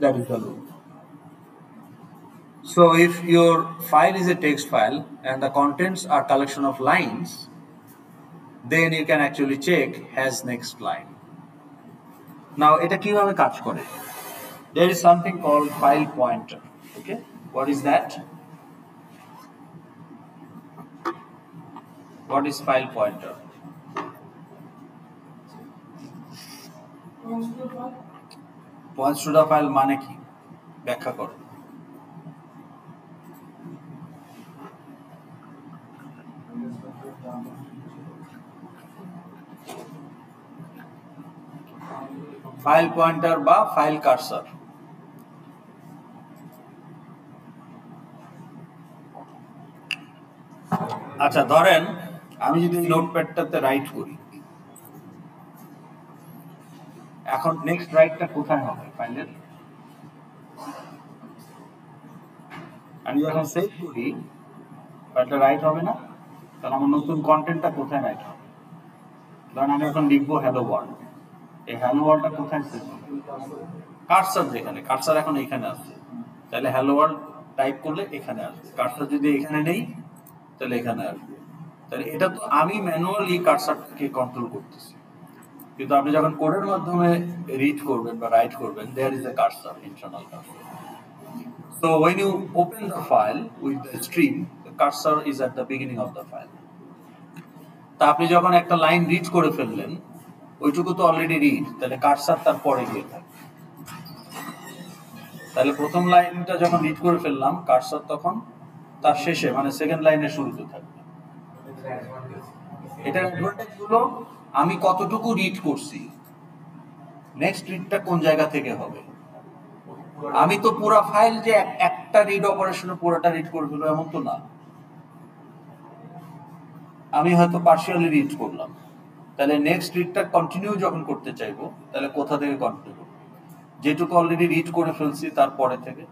That is the loop. So if your file is a text file and the contents are collection of lines, then you can actually check has next line. Now এটা কিভাবে কাজ করে? There is something called file pointer, okay? What is that? What is file pointer? Points to the file মানে কি? ব্যাখ্যা করো। File pointer বা file cursor. আচ্ছা ধরেন আমি যদি নোটপ্যাডটাতে রাইট করি, এখন নেক্সট রাইটটা কোথায় হবে ফাইলের? আমি যখন সেভ করি ফাইলটা রাইট হবে না, তাহলে আমার নতুন কন্টেন্টটা কোথায় রাইট হবে? ধরেন আমি এখন লিখবো হ্যালো ওয়ার্ল্ড, এই হ্যালো ওয়ার্ল্ডটা কোথায় সেভ হবে? কার্সার যেখানে, কার্সার এখন এখানে আছে, তাহলে হ্যালো ওয়ার্ল্ড টাইপ করলে এখানে আসবে। কার্সার যদি এখানে নেই তাহলে এখানে আসবে। তাহলে এটা তো আমি ম্যানুয়ালি কার্সারটাকে কন্ট্রোল করতেছি, কিন্তু আপনি যখন কোডের মাধ্যমে রিড করবেন বা রাইট করবেন, there is a cursor, internal cursor. So when you open the file with the stream, the cursor is at the beginning of the file. তা আপনি যখন একটা লাইন রিড করে ফেললেন, ওইটুকু তো অলরেডি রিড, তাহলে কার্সার তার পরে গিয়ে থাকবে। তাহলে প্রথম লাইনটা যখন রিড করে ফেললাম, কার্সার তখন তার শেষে মানে সেকেন্ড লাইনের শুরুতে থাকবে। এটার অ্যাডভান্টেজ হলো আমি কতটুকু রিড করছি, নেক্সট রিডটা কোন জায়গা থেকে হবে। আমি তো পুরো ফাইল যে একটা রিড অপারেশনে পুরোটা রিড করে ফেলবো এমন তো না, আমি হয়তো পার্শিয়ালি রিড করলাম, তাহলে নেক্সট রিডটা কন্টিনিউ যখন করতে চাইবো তাহলে কোথা থেকে কন্টিনিউ করবো? যেটুকু অলরেডি রিড করে ফেলছি তারপরে থেকে।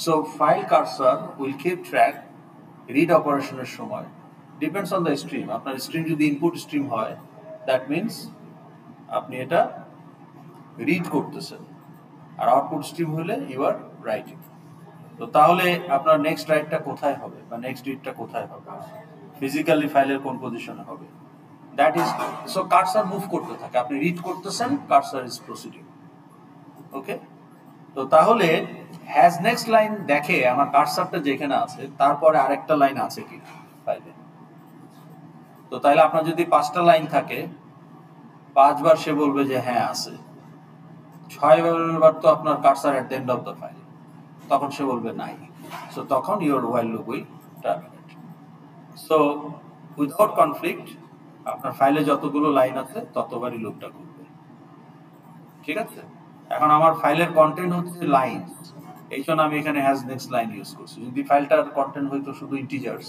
So file cursor will keep track read অপারেশনের সময়, ডিপেন্ডস অন দ্য স্ট্রিম। আপনার স্ট্রিম যদি ইনপুট স্ট্রিম হয়, দ্যাট মিনস আপনি এটা রিড করতেছেন, আর আউটপুট স্ট্রিম হলে ইউ আর রাইটিং। তো তাহলে আপনার নেক্সট রাইটটা কোথায় হবে বা নেক্সট রিডটা কোথায় হবে, ফিজিক্যালি ফাইলের কোন পজিশনে হবে, that is. So cursor move করতে থাকে, আপনি রিড করতেছেন, কার্সার ইজ প্রসিডিং, ওকে। তো তাহলে হ্যাজ নেক্সট লাইন দেখে আমার কার্সারটা যেখানে আছে তারপরে আরেকটা লাইন আছে কি ফাইলে। তো তাহলে আপনার যদি 5টা লাইন থাকে, 5 বার সে বলবে যে হ্যাঁ আছে, 6 বার তো আপনার cursor at the end of the file, তখন সে বলবে নাই। সো তখন your while loop will terminate. So without conflict আপনার ফাইলে যতগুলো লাইন আছে ততবারই লুপটা ঘুরবে, ঠিক আছে। এখন আমার ফাইলের কন্টেন্ট হচ্ছে লাইন, এই জন্য আমি এখানে হ্যাজ নেক্সট লাইন ইউজ করছি। যদি ফাইলটার কন্টেন্ট হইতো শুধু ইন্টিজার্স,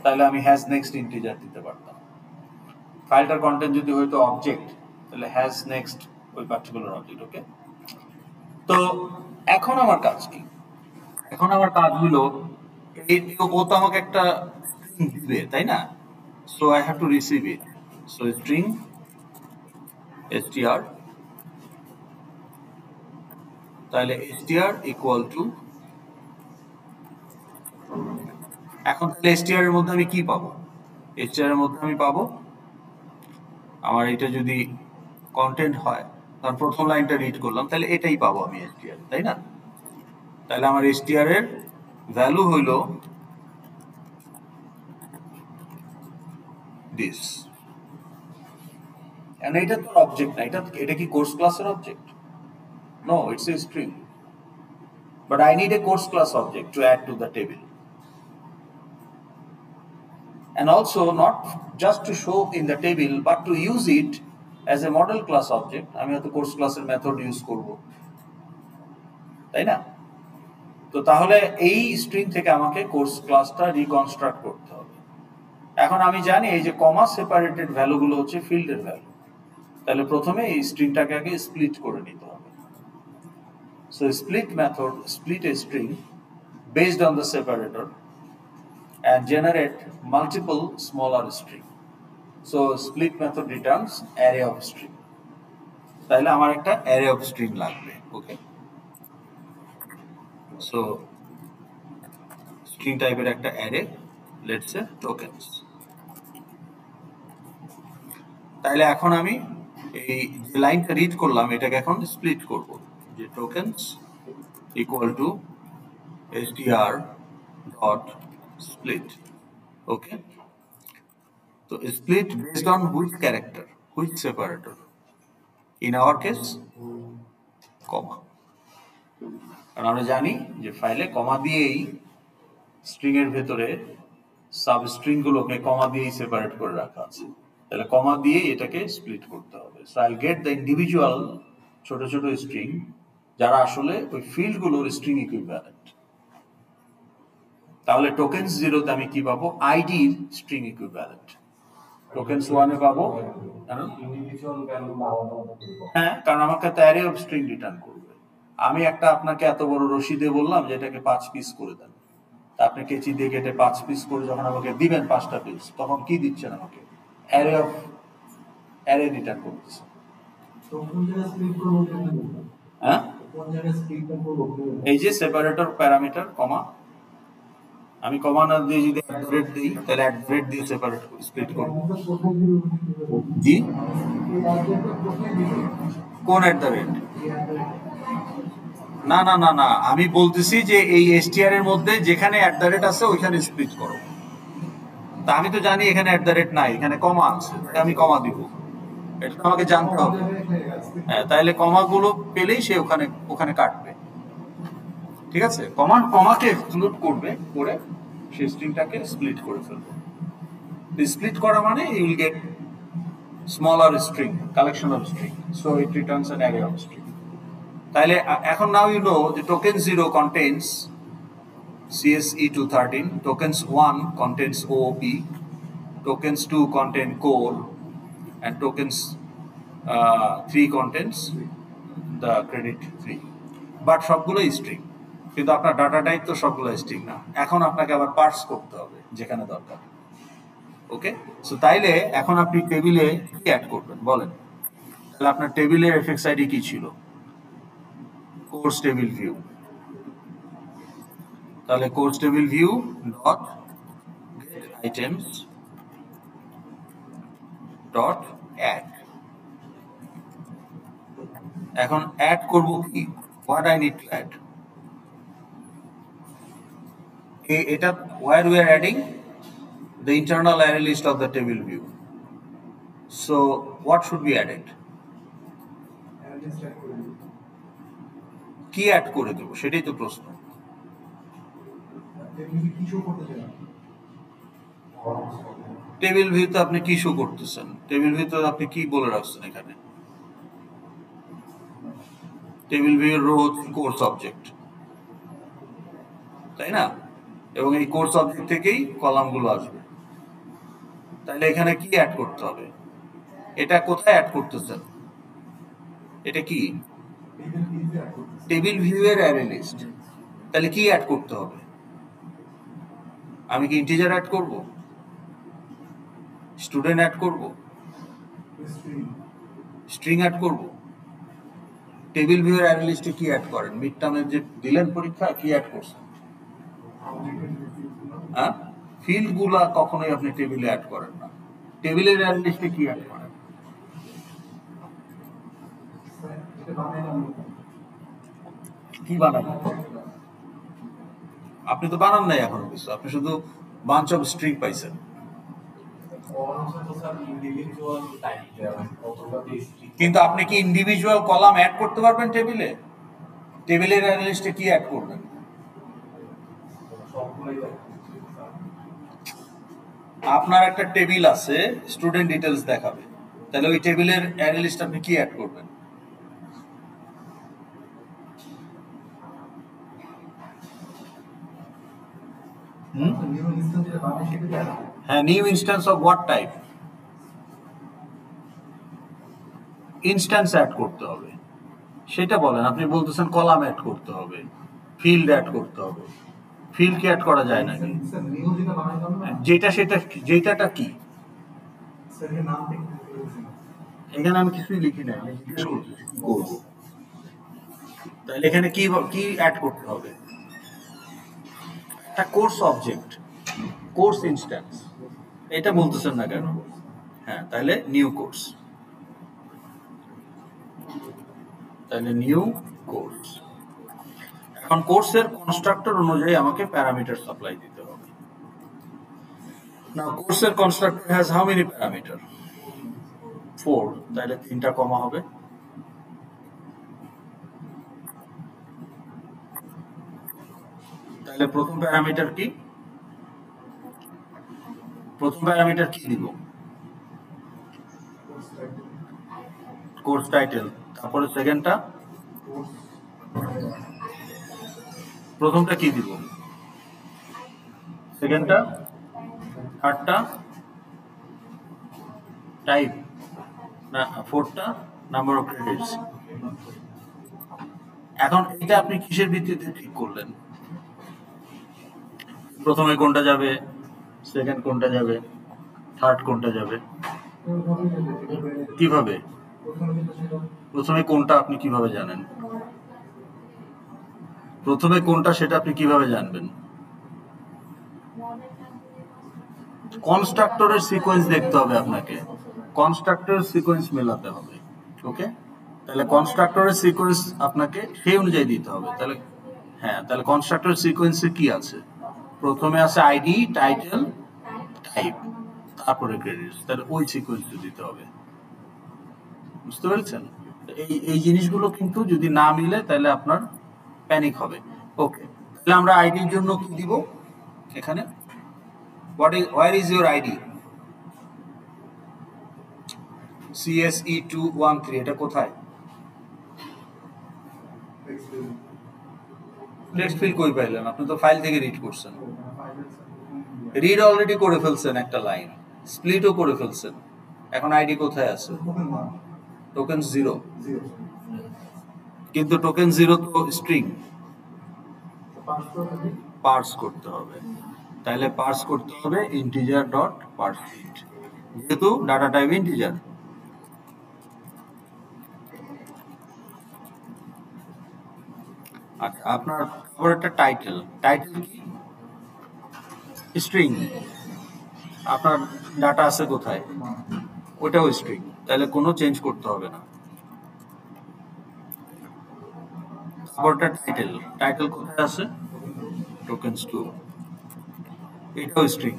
তাহলে আমি হ্যাজ নেক্সট ইন্টিজার দিতে পারতাম। ফাইলটার কন্টেন্ট যদি হইতো অবজেক্ট, তাহলে হ্যাজ নেক্সট ওই পার্টিকুলার অবজেক্ট, ওকে। তো এখন আমার কাজ কি? এখন আমার কাজ হলো ও তো আমাকে একটা স্ট্রিং দিবে, তাই না? So I have to receive it. So string str, তাহলে str ইকুয়াল টু, এখন তাহলে str এর মধ্যে আমি কি পাবো? str এর মধ্যে আমি পাবো, আমার এটা যদি কন্টেন্ট হয়, কারণ প্রথম লাইনটা রিড করলাম, তাহলে এটাই পাবো আমি str, তাই না? তাহলে আমার str এর ভ্যালু হইল this. And এটা তো অবজেক্ট না, এটা কি কোর্স ক্লাসের object? No, it's a string. But I need a course class object to add to the table. And also not just to show in the table, but to use it as a model class object. আমি হয়তো course ক্লাসের method use করব, তাই না? তো তাহলে এই string থেকে আমাকে কোর্স ক্লাসটা রিকনস্ট্রাক্ট করতে হবে। এখন আমি জানি এই যে কমা সেপারেটেড ভ্যালুগুলো হচ্ছে ফিল্ডের ভ্যালু, তাহলে প্রথমে এই স্ট্রিংটাকে আগে স্প্লিট করে নিতে হবে। So split method split a string based on the separator and generate multiple smaller string. So split method returns array of string. তাহলে আমার একটা array of string লাগবে, ওকে? So string টাইপের একটা array, let's say tokens. তাহলে এখন আমি এই যে লাইনটা রিড করলাম এটাকে এখন স্প্লিট করব, যে tokens equal to str dot split. Okay, so split based on which character, which separator? In our case comma, কারণ আমরা জানি যে ফাইলে কমা দিয়েই স্ট্রিং এর ভেতরে সাব স্ট্রিং গুলোকে কমা দিয়েই সেপারেট করে রাখা আছে, তাহলে কমা দিয়ে এটাকে স্প্লিট করতে হবে। So I get the individual ছোট ছোট স্ট্রিং যারা আসলে ওই ফিল্ড গুলোর স্ট্রিং ইকুইভ্যালেন্ট। তাহলে টোকেন্স 0 তে আমি কি পাবো? আইডির স্ট্রিং ইকুইভ্যালেন্ট। টোকেন্স 1 এ পাবো হ্যাঁ, কারণ আমাকে তো অ্যারে অফ স্ট্রিং রিটার্ন করবে। আমি একটা আপনাকে এত বড় রশি দিয়ে বললাম যে এটাকে 5 পিস করে দেন, তা আপনি কেচি দিয়ে কেটে 5 পিস করে যখন আমাকে দিবেন 5টা পিস, তখন কি দিচ্ছেন আমাকে? অ্যারে রিটার্ন করতেছে। হ্যাঁ, এই যে সেপারেটর প্যারামিটার কমা, আমি কমা না দিয়ে যদি @, দিই তাহলে @ দিয়ে সেপারেট স্প্লিট করব। জি, কোন @? না না না না, আমি বলতেছি যে এই str এর মধ্যে যেখানে @ আছে ওইখানে স্প্লিট করো। তা আমি তো জানি এখানে @ নাই, এখানে কমা আছে, আমি কমা দিব, এটা আমাকে জানতে হবে। হ্যাঁ, তাহলে কমাগুলো পেলেই সে ওখানে কাটবে, ঠিক আছে? কমাকে এক্সক্লুড করবে, করে সেই স্ট্রিংটাকে স্প্লিট করে ফেলবে। স্প্লিট করা মানে you will get smaller string, collection of string, so it returns an array of string. তাহলে এখন নাও ইউ নো যে token 0 contains CSE213, tokens 1 contains OOP, tokens 2 contain core, and tokens 3 contains the credit 3. But সবগুলো string, কিন্তু আপনার data type তো সবগুলো string না। এখন আপনাকে আবার পার্স করতে হবে যেখানে দরকার, ওকে? সো তাইলে এখন আপনি টেবিলে কি অ্যাড করবেন বলেন? তাহলে আপনার টেবিলের এফএক্স আইডি কি ছিল? Course table view. তাহলে course table view dot get items dot add. এখন অ্যাড করব কি? What I need to add? এটা where we are adding the internal array list of the table view. So what should be added? কি add করে দেব সেটাই তো প্রশ্ন। Table ভিউতে আপনি কি শো করতেছেন? টেবিল ভিউতে আপনি কি বলে রাখছেন এখানে? টেবিল ভিউর রো কোর্স অবজেক্ট, তাই না? এবং এই কোর্স অবজেক্ট থেকেই কলামগুলো আসবে। তাহলে এখানে কি অ্যাড করতে হবে? এটা কোথায় অ্যাড করতেছেন? এটা কি? টেবিল ভিউয়ের অ্যারে লিস্ট। তাহলে কি অ্যাড করতে হবে? আমি কি ইন্টিজার অ্যাড করব? স্টুডেন্ট অ্যাড করব? স্ট্রিং অ্যাড করব? টেবিল ভিউয়ের অ্যারে লিস্টে কি অ্যাড করেন? মিড টার্মের যে দিলেন পরীক্ষা, কি অ্যাড করছেন? হ্যাঁ, ফিল্ডগুলা কখনোই আপনি টেবিলে অ্যাড করেন না। টেবিলের অ্যারে লিস্টে কি অ্যাড করেন? কি বানান? আপনি তো বানান নাই এখনো কিছু, আপনি শুধু বাঞ্চ অফ স্ট্রিং পাইছেন। কিন্তু আপনি কি ইন্ডিভিজুয়াল কলাম অ্যাড করতে পারবেন টেবিলে? টেবিলের অ্যারে লিস্টে কি অ্যাড করবেন? আপনার একটা টেবিল আছে, স্টুডেন্ট ডিটেলস দেখাবে, তাহলে ওই টেবিলের অ্যারে লিস্ট আপনি কি অ্যাড করবেন? হ্যাঁ, new instance of what type? Instance add করতে হবে, সেটা বলেন। আপনি বলতেছেন কলাম অ্যাড করতে হবে, ফিল্ড অ্যাড করতে হবে। ফিল্ড কি অ্যাড করা যায় নাকি? যেটা সেটা যেটাটা কি? এখানে আমি কিছুই লিখি না, আমি জিজ্ঞেস করতেছি কি করব। তাহলে এখানে কি কি অ্যাড করতে হবে? একটা কোর্স অবজেক্ট, কোর্স ইনস্ট্যান্স, এটা বলতেছেন না কেন? হ্যাঁ, তাহলে নিউ কোর্স, তাহলে নিউ কোর্স। এখন কোর্সের কনস্ট্রাক্টর অনুযায়ী আমাকে প্যারামিটার সাপ্লাই দিতে হবে। নাও কোর্সের constructor has how many parameter? 4, তাহলে 3টা কমা হবে। তাহলে প্রথম প্যারামিটার কি? প্রথম প্যারামিটার কি দিব? Course title. তারপরে সেকেন্ডটা, প্রথমটা কি দিব? সেকেন্ডটা, থার্ডটা টাইপ, না ফোর্থটা নাম্বার অফ ক্রেডিটস। এখন এটা আপনি কিসের ভিত্তিতে ঠিক করলেন? প্রথমে কোনটা যাবে, সেকেন্ড কোনটা যাবে, থার্ড কোনটা যাবে? কিভাবে? প্রথমে কোনটা আপনি কিভাবে জানেন? প্রথমে কোনটা সেটা আপনি কিভাবে জানবেন? কনস্ট্রাক্টরের সিকোয়েন্স দেখতে হবে আপনাকে, কনস্ট্রাক্টরের সিকোয়েন্স মেলাতে হবে। ওকে, তাহলে কনস্ট্রাক্টরের সিকোয়েন্স আপনাকে সেই অনুযায়ী দিতে হবে। তাহলে হ্যাঁ, তাহলে কনস্ট্রাক্টরের সিকোয়েন্সে কি আছে? প্রথমে আছে আইডি, টাইটেল, টাইপ, তারপরে ক্রেডিটস। তাহলে ওই সিকোয়েন্সটা দিতে হবে। বুঝতে পেরেছেন? এই জিনিসগুলো কিন্তু যদি না মিলে তাহলে আপনার প্যানিক হবে। ওকে, তাহলে আমরা আইডির জন্য কি দিব এখানে? where is your ID? CSE213, এটা কোথায়? টেক্সট ফিল কই পাইলেন? আপনি তো ফাইল থেকে রিড করছেন। রিড অলরেডি করে ফেলছেন একটা লাইন, স্প্লিটও করে ফেলছেন। এখন আইডি কোথায় আছে? টোকেন 0, কিন্তু টোকেন 0 তো স্ট্রিং, পার্স করতে হবে। তাহলে পার্স করতে হবে ইন্টিজার ডট পার্সইন্ট, যেহেতু ডাটা টাইপ ইন্টিজার। আচ্ছা, আপনার আবার একটা টাইটেল, টাইটেল কি? স্ট্রিং। আপনার ডাটা আছে কোথায়? ওটাও স্ট্রিং, তাহলে কোনো চেঞ্জ করতে হবে না। তারপরটা টাইটেল, টাইটেল কোথায় আছে? টোকেন্স 2, এটাও স্ট্রিং।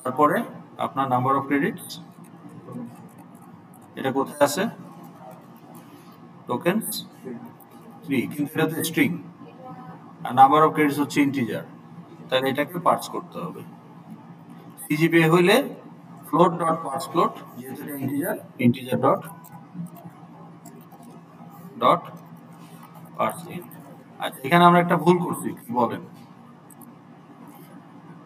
তারপরে আপনার নাম্বার অফ ক্রেডিটস, এটা কোথায় আছে? টোকেন্স 3, কিন্তু এটা তো স্ট্রিং, আর নাম্বার অফ ক্রেডিটস হচ্ছে ইন্টিজার, তাহলে এটাকে পার্স করতে হবে। সিজিপিএ হইলে ফ্লোট ডট পার্স ফ্লোট, যেহেতু এটা ইন্টিজার, ইন্টিজার ডট ডট পার্সইন্ট। আচ্ছা, এখানে আমরা একটা ভুল করছি, কি বলেন?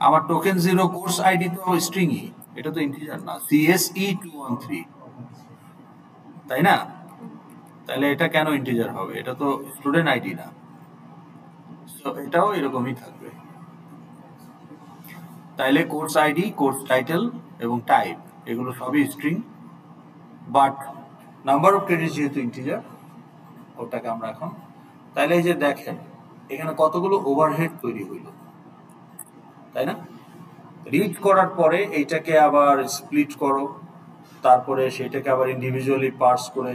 আমার টোকেন 0 কোর্স আইডি তো স্ট্রিংই, এটা তো ইন্টিজার না, CSE213, তাই না? তাহলে এটা কেন ইন্টিজার হবে? এটা তো স্টুডেন্ট আইডি না, তো এটাও এরকমই থাকবে। তাইলে কোর্স আইডি, কোর্স টাইটেল এবং টাইপ এগুলো সবই string, but number of credit যেহেতু ইন্টিজার, ওটাকে আমরা এখন, তাইলে এই যে দেখেন এখানে কতগুলো ওভারহেড তৈরি হইল, তাই না? রিড করার পরে এইটাকে আবার স্প্লিট করো, তারপরে সেটাকে আবার ইন্ডিভিজুয়ালি পার্স করে,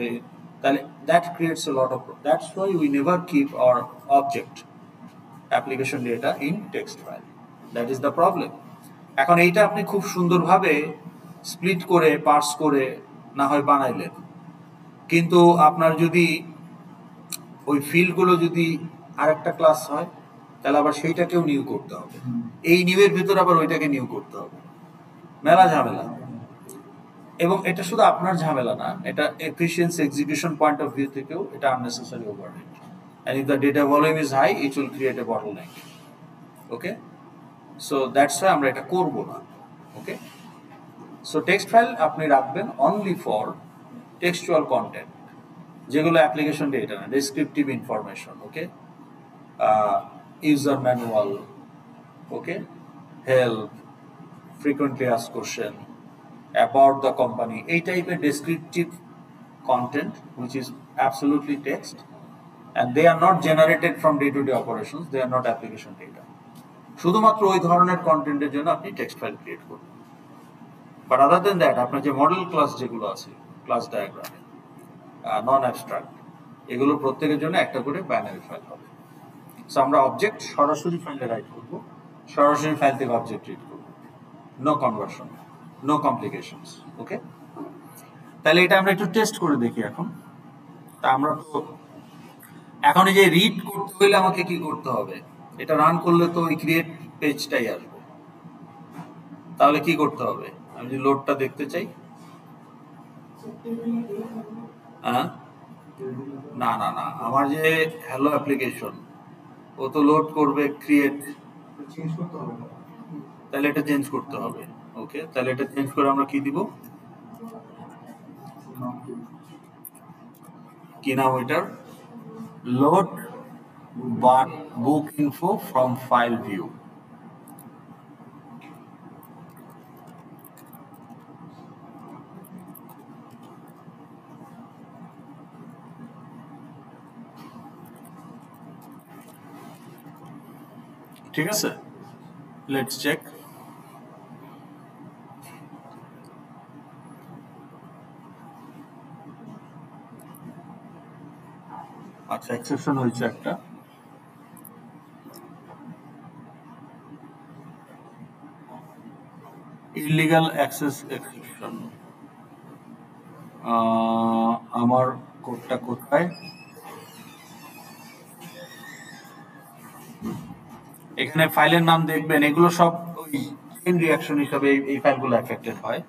তাহলে that creates A lot of, that's why we never keep our object application data in text file. That is the problem. এখন এইটা আপনি খুব সুন্দরভাবে স্প্লিট করে পার্স করে না হয় বানাইলেন, কিন্তু আপনার যদি ওই ফিল্ডগুলো যদি আরেকটা ক্লাস হয় তাহলে আবার সেইটাকেও নিউ করতে হবে, এই নিউয়ের ভিতরে আবার ওইটাকে নিউ করতে হবে, মেলা ঝামেলা। এবং এটা শুধু আপনার ঝামেলা না, এটা efficiency execution point of view থেকেও এটা unnecessary overhead, and if the data volume is high it will create a bottleneck. Okay, so that's why আমরা এটা করব না। ওকে, সো টেক্সট ফাইল আপনি রাখবেন অনলি ফর টেক্সচুয়াল কন্টেন্ট, যেগুলো অ্যাপ্লিকেশন ডেটা না, descriptive information. Okay, user manual, okay, help, frequently asked question, about the company, এই টাইপের descriptive content which is absolutely text and they are not generated from day-to-day operations, they are not application data. শুধুমাত্র ওই ধরনের কন্টেন্টের জন্য আপনি text file create করবেন। But other then that আপনার যে মডেল ক্লাস যেগুলো আছে ক্লাস ডায়াগ্রামে, নন অ্যাবস্ট্রাক্ট, এগুলো প্রত্যেকের জন্য একটা করে বাইনারি ফাইল হবে। সো আমরা অবজেক্ট সরাসরি ফাইলে রাইট করব, সরাসরি ফাইল থেকে অবজেক্ট রিড করব, নো কনভার্সন, নো কমপ্লিকেশনস। ওকে, তাহলে এটা আমরা একটু টেস্ট করে দেখি এখন। তা আমরা তো এখন এই যে রিড করতে হলে আমাকে কি করতে হবে, এটা রান করলে তো ওই ক্রিয়েট পেজটাই আসবে, তাহলে কি করতে হবে, আমি যদি লোডটা দেখতে চাই, হ্যাঁ, না না না, আমার যে হ্যালো অ্যাপ্লিকেশন ও তো লোড করবে ক্রিয়েট, তাহলে এটা চেঞ্জ করতে হবে। ওকে, তাহলে এটা চেঞ্জ করে আমরা কি দিব, কি নাম ওইটার, load but book info from file view. ঠিক আছে, লেটস চেক। আচ্ছা, এক্সেপশন হয়েছে একটা, ইলিগাল অ্যাক্সেস এক্সেপশন। আমার কোডটা কোথায়, এখানে ফাইলের নাম দেখবেন, এগুলো সব ওই চেইন রিঅ্যাকশন হিসাবে এই ফাইলগুলো এফেক্টেড হয়,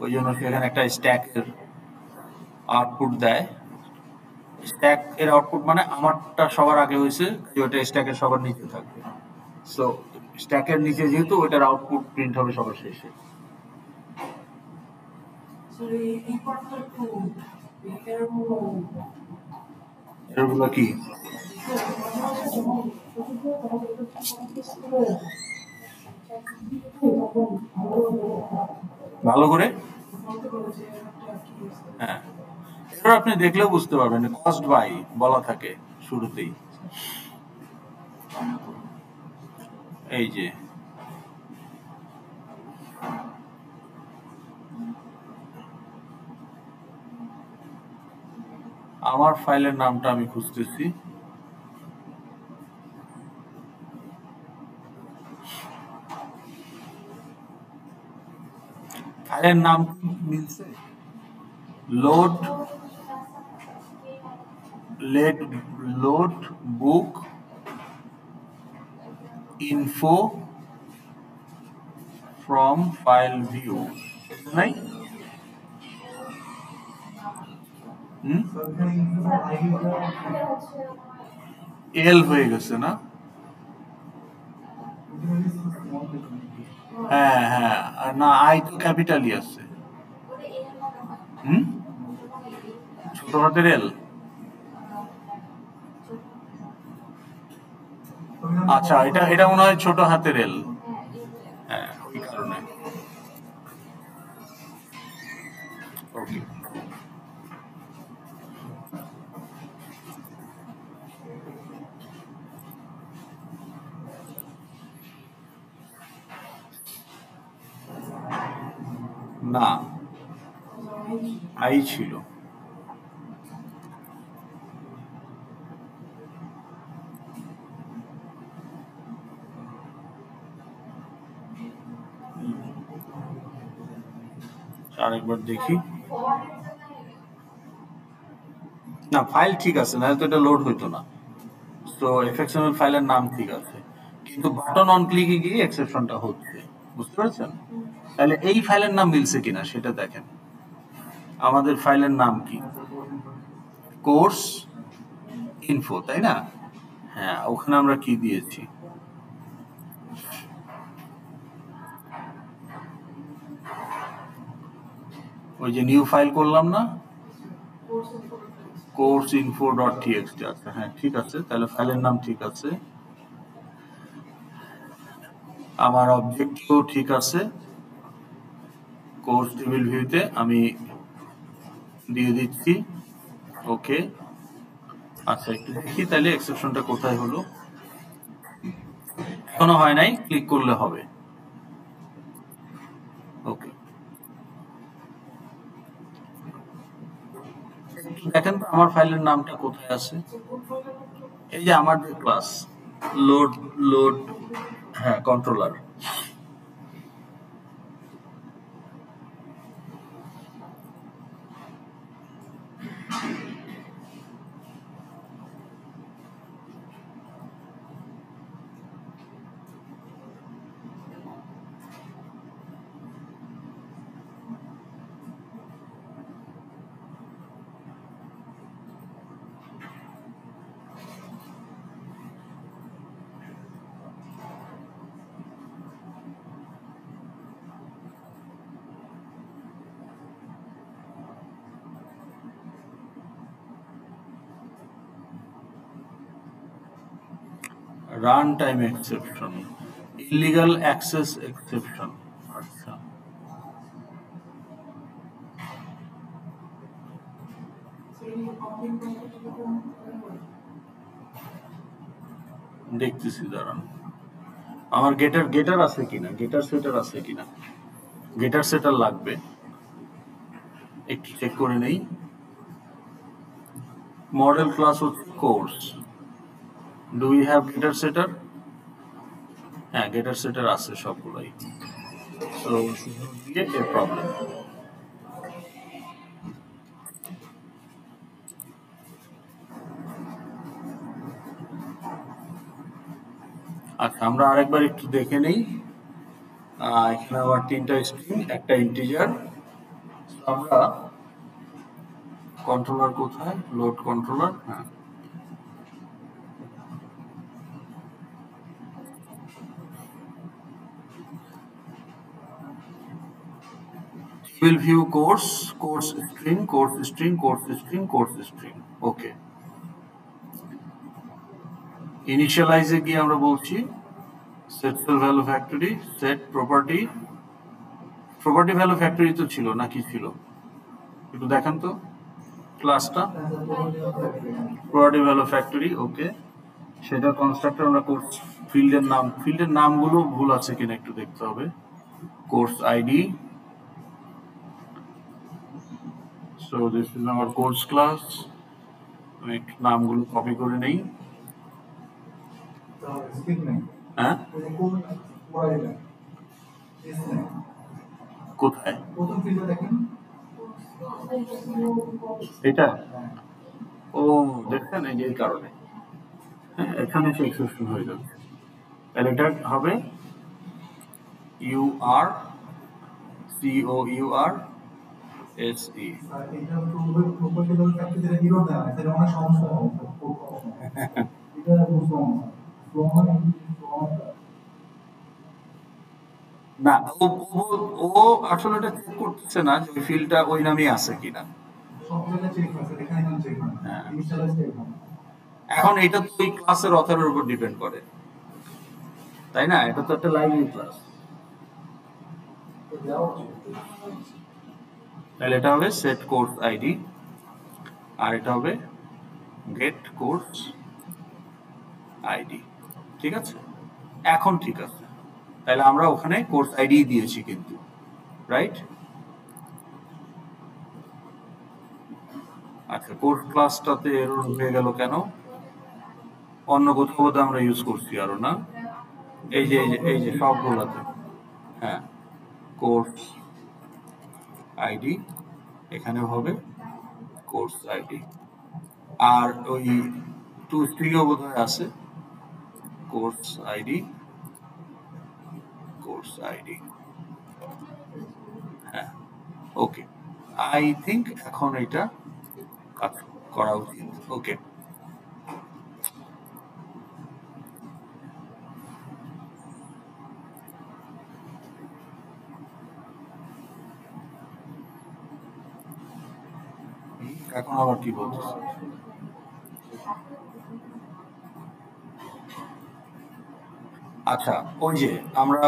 ওই জন্য এখানে একটা স্ট্যাকের আউটপুট দেয়। স্ট্যাক এর আউটপুট মানে আমারটা সবার আগে হয়েছে, ওটা স্ট্যাকের সবার নিচে থাকবে। সো স্ট্যাকের নিচে যেহেতু ওটার আউটপুট প্রিন্ট হবে সবার শেষে। এরগুলো কি ভালো করে, হ্যাঁ, এবার আপনি দেখলেও বুঝতে পারবেন, কস্ট বাই বলা থাকে শুরুতেই, এই যে আমার ফাইলের নামটা আমি খুঁজতেছি, ফাইলের নাম মিলছে, load load book info from file view, নাই? এল হয়ে গেছে না? হ্যাঁ হ্যাঁ, না আই তো ক্যাপিটালই আছে। ছোট হাতের এল, আচ্ছা, এটা এটা মনে হয় ছোট হাতের এল, হ্যাঁ ওই কারণে। ওকে, না আই ছিল, আরেকবার দেখি। না, ফাইল ঠিক আছে, না তো এটা লোড হইতো না। তো এফএক্সএমএল ফাইলের নাম ঠিক আছে, কিন্তু বাটন অন ক্লিকে গিয়ে এক্সেপশনটা হচ্ছে, বুঝতে পারছেন? তাহলে এই ফাইলের নাম মিলছে কিনা সেটা দেখেন। আমাদের ফাইলের নাম কি? কোর্স ইনফো, তাই না? হ্যাঁ, ওখানে আমরা কি দিয়েছি? ওই যে নিউ ফাইল করলাম না, কোর্স ইনফো ডট টিএক্সটি আছে। হ্যাঁ ঠিক আছে, তাহলে ফাইলের নাম ঠিক আছে, আমার অবজেক্টও ঠিক আছে। কোর্স টেবিল ভিউতে আমি দিয়ে দিচ্ছি, ওকে। আচ্ছা একটু দেখি তাহলে এক্সেপশনটা কোথায় হলো। এখনো হয় নাই, ক্লিক করলে হবে। ওকে, দেখেন তো আমার ফাইলের নামটা কোথায় আছে। এই যে আমার যে ক্লাস লোড লোড, হ্যাঁ controller. Run time exception, illegal access exception. আচ্ছা দেখতেছি, দাঁড়ান। আমার গেটার আছে কিনা, গেটার সেটার আছে কিনা, গেটার সেটার লাগবে, একটু চেক করে নেই। মডেল ক্লাস হচ্ছে কোর্স, ডু উই হ্যাভ গেটার সেটার? হ্যাঁ গেটার সেটার আছে সবগুলাই, সো দিয়ে এর প্রবলেম। আচ্ছা আমরা আরেকবার একটু দেখে নেই। এখানে আবার 3টা স্ট্রিং, একটা ইন্টিজার। আমরা কন্ট্রোলার কোথায়, লোড কন্ট্রোলার, হ্যাঁ table view course, course string, course string, course string, course string, okay. ইনিশিয়ালাইজে গিয়ে আমরা বলছি set value factory, set property, property value factory তো ছিল নাকি ছিল একটু দেখান তো ক্লাসটা। Property value factory, okay. সেটা কনস্ট্রাক্টর আমরা কোর্স, ফিল্ডের নামগুলো ভুল আছে কিনা একটু দেখতে হবে। Course ID, so this is our course class. আমি একটু নামগুলো কপি করে নেই। হ্যাঁ কোথায় এটা? ও দেখছেন, এই যে এই কারণে, হ্যাঁ এখানে সে এক্সেপশন হয়ে যাবে। তাহলে এটা হবে U R C O U R S E. না ও ও আসলে এটা চেক করতেছে না যে ফিল্ডটা ওই নামই আছে কিনা। হ্যাঁ। এখন এটা তো ওই ক্লাসের অথরের উপর ডিপেন্ড করে, তাই না? এটা তো একটা লাইব্রেরি ক্লাস, তাহলে এটা হবে সেট কোর্স আইডি, আর এটা হবে গেট কোর্স আইডি। ঠিক আছে, এখন ঠিক আছে। তাহলে আমরা ওখানে কোর্স আইডি দিয়েছি কিন্তু, রাইট? আচ্ছা কোর্স ক্লাসটাতে এরর হয়ে গেল কেন? অন্য কোথাও বোধহয় আমরা ইউজ করছি আরো, না? এই যে সবগুলোতে, হ্যাঁ কোর্স আইডি, এখানে হবে কোর্স আইডি, আর ওই টু স্ট্রিংও বোধহয় আছে, কোর্স আইডি, হ্যাঁ, ওকে। আই থিঙ্ক এখন এটা কাজ করা উচিত। ওকে, এখন আবার কি বলতেছে? আচ্ছা, ওই যে আমরা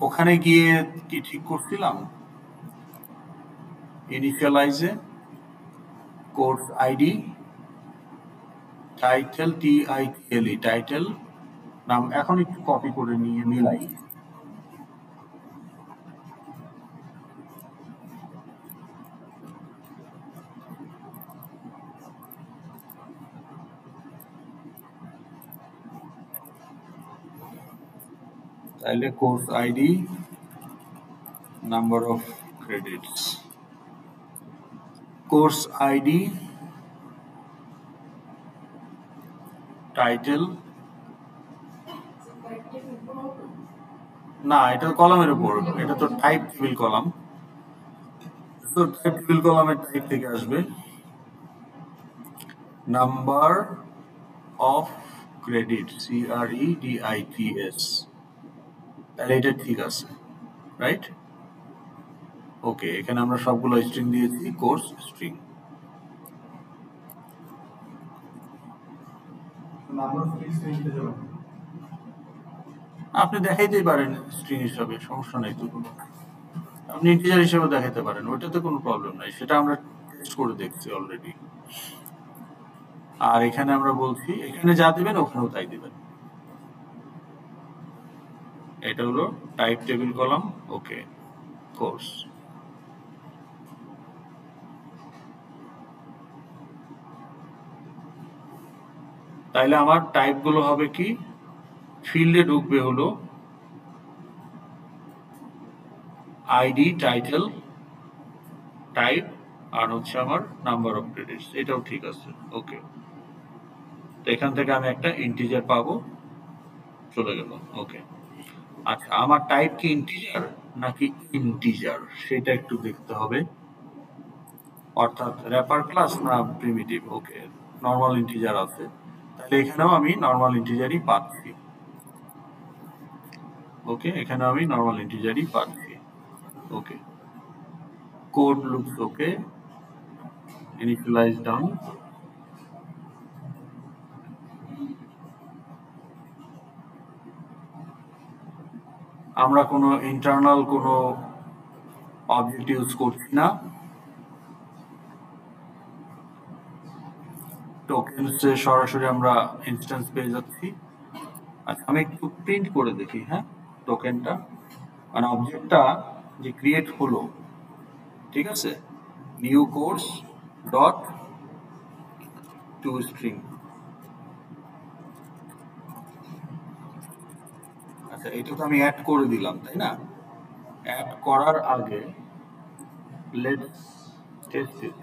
ওখানে গিয়ে কি ঠিক করছিলাম, ইনিশিয়ালাইজে course ID, title, TITLE, title নাম, এখন একটু কপি করে নিয়ে মিলাই। তাহলে course ID, number of credits, course ID, title, না এটা কলামের উপর, এটা তো টাইপ টেবিল কলাম, তো টাইপ টেবিল কলামের টাইপ থেকে আসবে নাম্বার অফ ক্রেডিট, CREDITS, তাহলে এটা ঠিক আছে, রাইট? ওকে, এখানে আমরা সবগুলো স্ট্রিং দিয়েছি, কোর্স স্ট্রিং। আপনি দেখাইতেই পারেন স্ট্রিং হিসাবে, সমস্যা নেই তো কোনো, আপনি ইন্টিজার হিসেবে দেখাতে পারেন, ওইটাতে কোনো প্রবলেম নাই, সেটা আমরা টেস্ট করে দেখছি অলরেডি। আর এখানে আমরা বলছি এখানে যা দিবেন ওখানেও তাই দিবেন। এটা হলো টাইপ টেবিল কলাম, ওকে, কোর্স। তাইলে আমার টাইপ গুলো হবে কি, ফিল্ডে ঢুকবে হলো আইডি, টাইটেল, টাইপ, আর হচ্ছে আমার নাম্বার অফ ক্রেডিটস, এটাও ঠিক আছে, ওকে। তো এখান থেকে আমি একটা ইন্টিজার পাবো, চলে গেল, ওকে। আচ্ছা, আমার টাইপ কি ইন্টিজার নাকি ইন্টিজার সেটা একটু দেখতে হবে, অর্থাৎ র্যাপার ক্লাস না প্রিমিটিভ। ওকে, নর্মাল ইন্টিজার আছে, তাহলে এখানেও আমি নর্মাল ইন্টিজারই পাচ্ছি। ওকে, এখানে আমি নর্মাল ইন্টিজারই পাচ্ছি, ওকে। কোড লুকস ওকে, ইনিশিয়ালাইজ ডাউন। আমরা কোনো ইন্টারনাল কোনো অবজেক্ট ইউজ করছি না, টোকেনসে সরাসরি আমরা ইনস্ট্যান্স পেয়ে যাচ্ছি। আচ্ছা, আমি একটু প্রিন্ট করে দেখি, হ্যাঁ, টোকেনটা মানে অবজেক্টটা যে ক্রিয়েট হলো, ঠিক আছে, new course dot to string. আচ্ছা, এটা তো আমি অ্যাড করে দিলাম, তাই না? অ্যাড করার আগে লেটস টেস্ট ইট,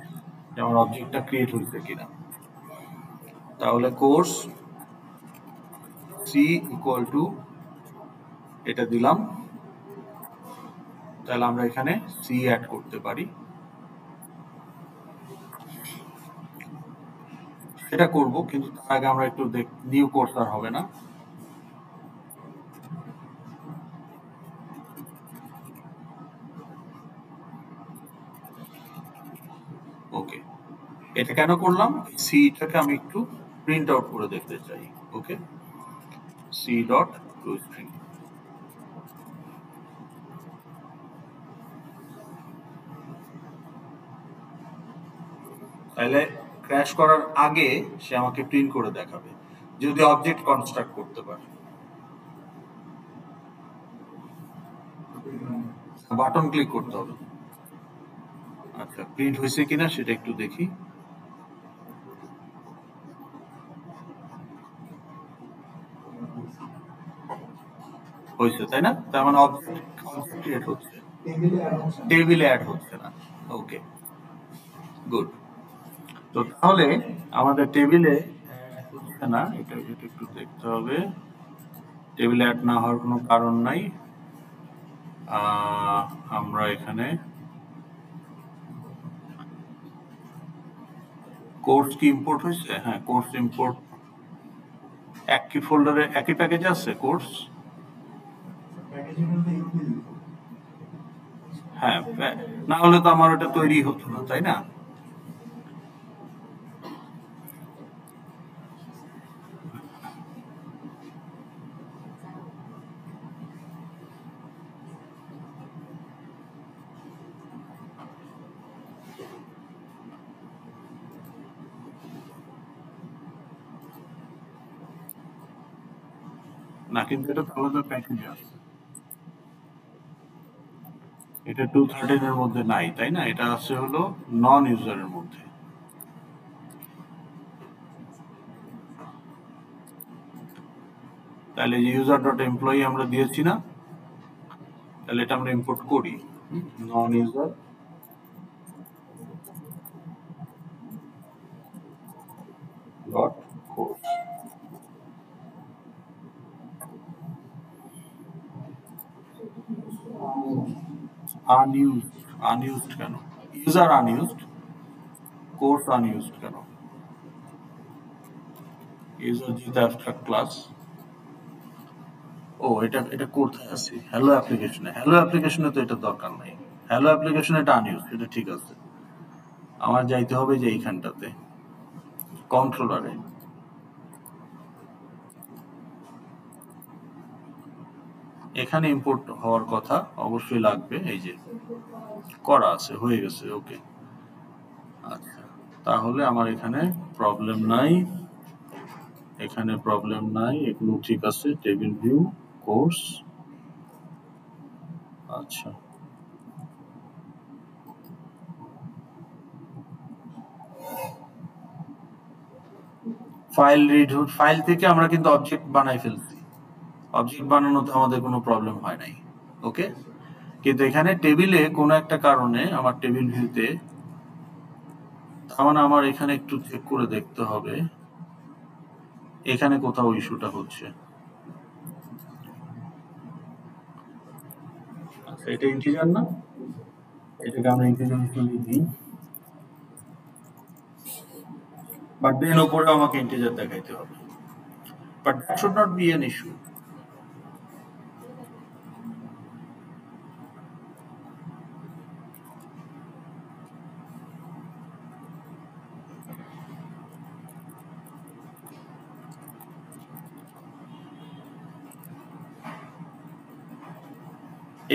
যে আমার অবজেক্টটা ক্রিয়েট হয়েছে কিনা। তাহলে কোর্স সি ইকুয়াল টু এটা দিলাম, তাহলে আমরা এখানে সি অ্যাড করতে পারি, সেটা করব, কিন্তু তার আগে আমরা একটু নিউ কোর্স আর হবে না, ওকে। এটা কেন করলাম, সিটাকে আমি একটু প্রিন্ট আউট করে দেখতে চাই, ওকে, সি ডট টু স্ট্রিং। তাহলে ক্র্যাশ করার আগে সে আমাকে প্রিন্ট করে দেখাবে যদি অবজেক্ট কনস্ট্রাক্ট করতে পারে। বাটন ক্লিক করতে হবে। আচ্ছা, প্রিন্ট হয়েছে কিনা সেটা একটু দেখি। হয়েছে, তাই না? তার মানে অবজেক্ট ক্রিয়েট হচ্ছে, টেবিলে অ্যাড হচ্ছে না। ওকে, গুড। তো তাহলে আমাদের টেবিলে হচ্ছে না, এটা একটু দেখতে হবে। টেবিলে অ্যাড না হওয়ার কোনো কারণ নাই। আমরা এখানে কোর্স কি ইম্পোর্ট হয়েছে? হ্যাঁ, কোর্স ইম্পোর্ট একই ফোল্ডারে একই প্যাকেজে আছে কোর্স। হ্যাঁ, না হলে তো আমার ওটা তৈরি হতো না, তাই না? না, কিন্তু এটা তো আলাদা প্যাকেজে আছে। এটা 213 এর মধ্যে নাই, তাই না? এটা আছে হলো নন ইউজারের মধ্যে। তাহলে যে ইউজার ডট এমপ্লয়ি আমরা দিয়েছি না, তাহলে এটা আমরা ইম্পোর্ট করি। Non user dot course. Unused, unused কেন? ইউজার আনইউজড, কোর্স আনইউজড কেন? ইউজার যেহেতু অ্যাবস্ট্রাক্ট ক্লাস। ও, এটা কোথায় আছে? হ্যালো অ্যাপ্লিকেশনে। হ্যালো অ্যাপ্লিকেশনে তো এটা দরকার নাই। হ্যালো অ্যাপ্লিকেশনে এটা আনইউজ, এটা ঠিক আছে। আমার যাইতে হবে যে এইখানটাতে কন্ট্রোলারে। এখানে ইম্পোর্ট হওয়ার কথা অবশ্যই লাগবে, এই যে করা আছে, হয়ে গেছে। ওকে, আচ্ছা, তাহলে আমার এখানে প্রবলেম নাই, এখানে প্রবলেম নাই, এগুলো ঠিক আছে। টেবিল ভিউ, কোর্স, আচ্ছা। ফাইল রিড, ফাইল থেকে আমরা কিন্তু অবজেক্ট বানাই ফেলছি। অবজেক্ট বানানোতে আমাদের কোনো প্রবলেম হয় নাই, ওকে। কিন্তু এখানে টেবিলে কোনো একটা কারণে আমার টেবিল ভিউতে, তার মানে আমার এখানে একটু চেক করে দেখতে হবে এখানে কোথাও ইস্যুটা হচ্ছে। আচ্ছা, এটা ইন্টিজার না, এটাকে আমরা ইন্টিজার হিসেবে দিই, বাট দেন উপরে আমাকে ইন্টিজার দেখাইতে হবে, but that should not be an issue.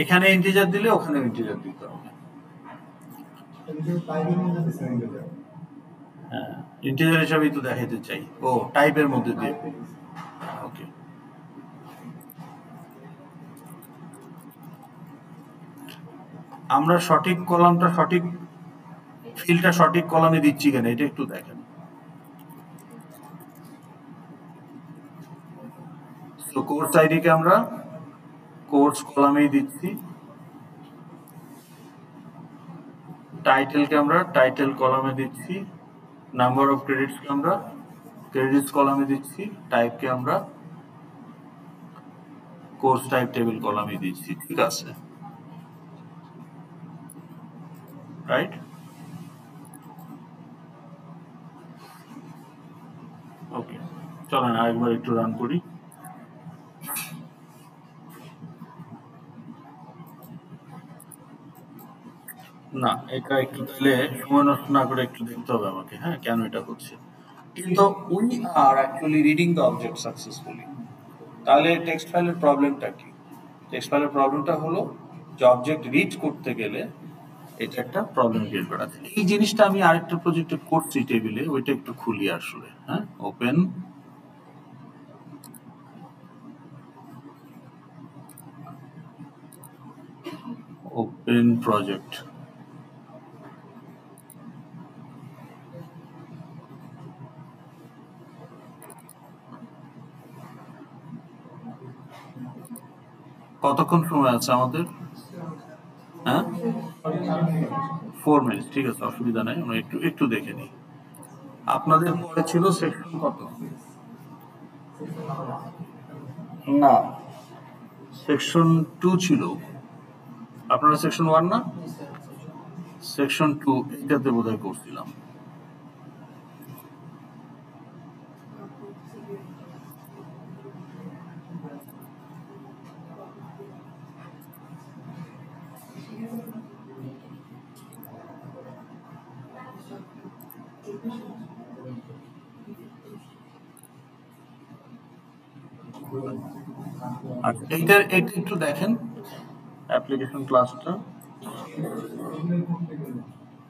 এখানে ইন্টিজার দিলে ওখানে ইন্টিজার দিতে হবে। হ্যাঁ, ইন্টিজার হিসাবেই তো দেখাইতে চাই। ও, টাইপের মধ্যে দিয়ে, ওকে। আমরা সঠিক কলামটা, সঠিক ফিল্ডটা সঠিক কলামে দিচ্ছি কেন, এটা একটু দেখেন। তো কোর্স আইডিকে আমরা কোর্স কলামেই দিচ্ছি, টাইটেলকে আমরা টাইটেল কলামে দিচ্ছি, নাম্বার অফ ক্রেডিটসকে আমরা ক্রেডিটস কলামে দিচ্ছি, টাইপকে আমরা কোর্স টাইপ টেবিল কলামে দিচ্ছি, ঠিক আছে, রাইট? ওকে, চলেন আরেকবার একটু রান করি। না, এটা একটু তাহলে সময় নষ্ট না করে একটু দেখতে হবে আমাকে, হ্যাঁ, কেন এটা হচ্ছে। কিন্তু we are actually reading the object successfully. তাহলে টেক্সট ফাইলের প্রবলেমটা কি? টেক্সট ফাইলের প্রবলেমটা হলো যে অবজেক্ট রিড করতে গেলে এটা একটা প্রবলেম ক্রিয়েট করা আছে। এই জিনিসটা আমি আরেকটা প্রজেক্টে করছি টেবিলে, ওইটা একটু খুলি আসলে। হ্যাঁ, ওপেন, ওপেন প্রজেক্ট। কতক্ষণ সময় আছে আমাদের? হ্যাঁ, 4 মিনিট, ঠিক আছে, অসুবিধা নাই, আমরা একটু দেখে নিই। আপনাদের পরে ছিল সেকশন কত? না, সেকশন 2 ছিল। আপনারা সেকশন 1 না? সেকশন 2 এইটাতে বোধহয় করছিলাম। আচ্ছা, এইটা একটু দেখেন অ্যাপ্লিকেশন ক্লাসটা।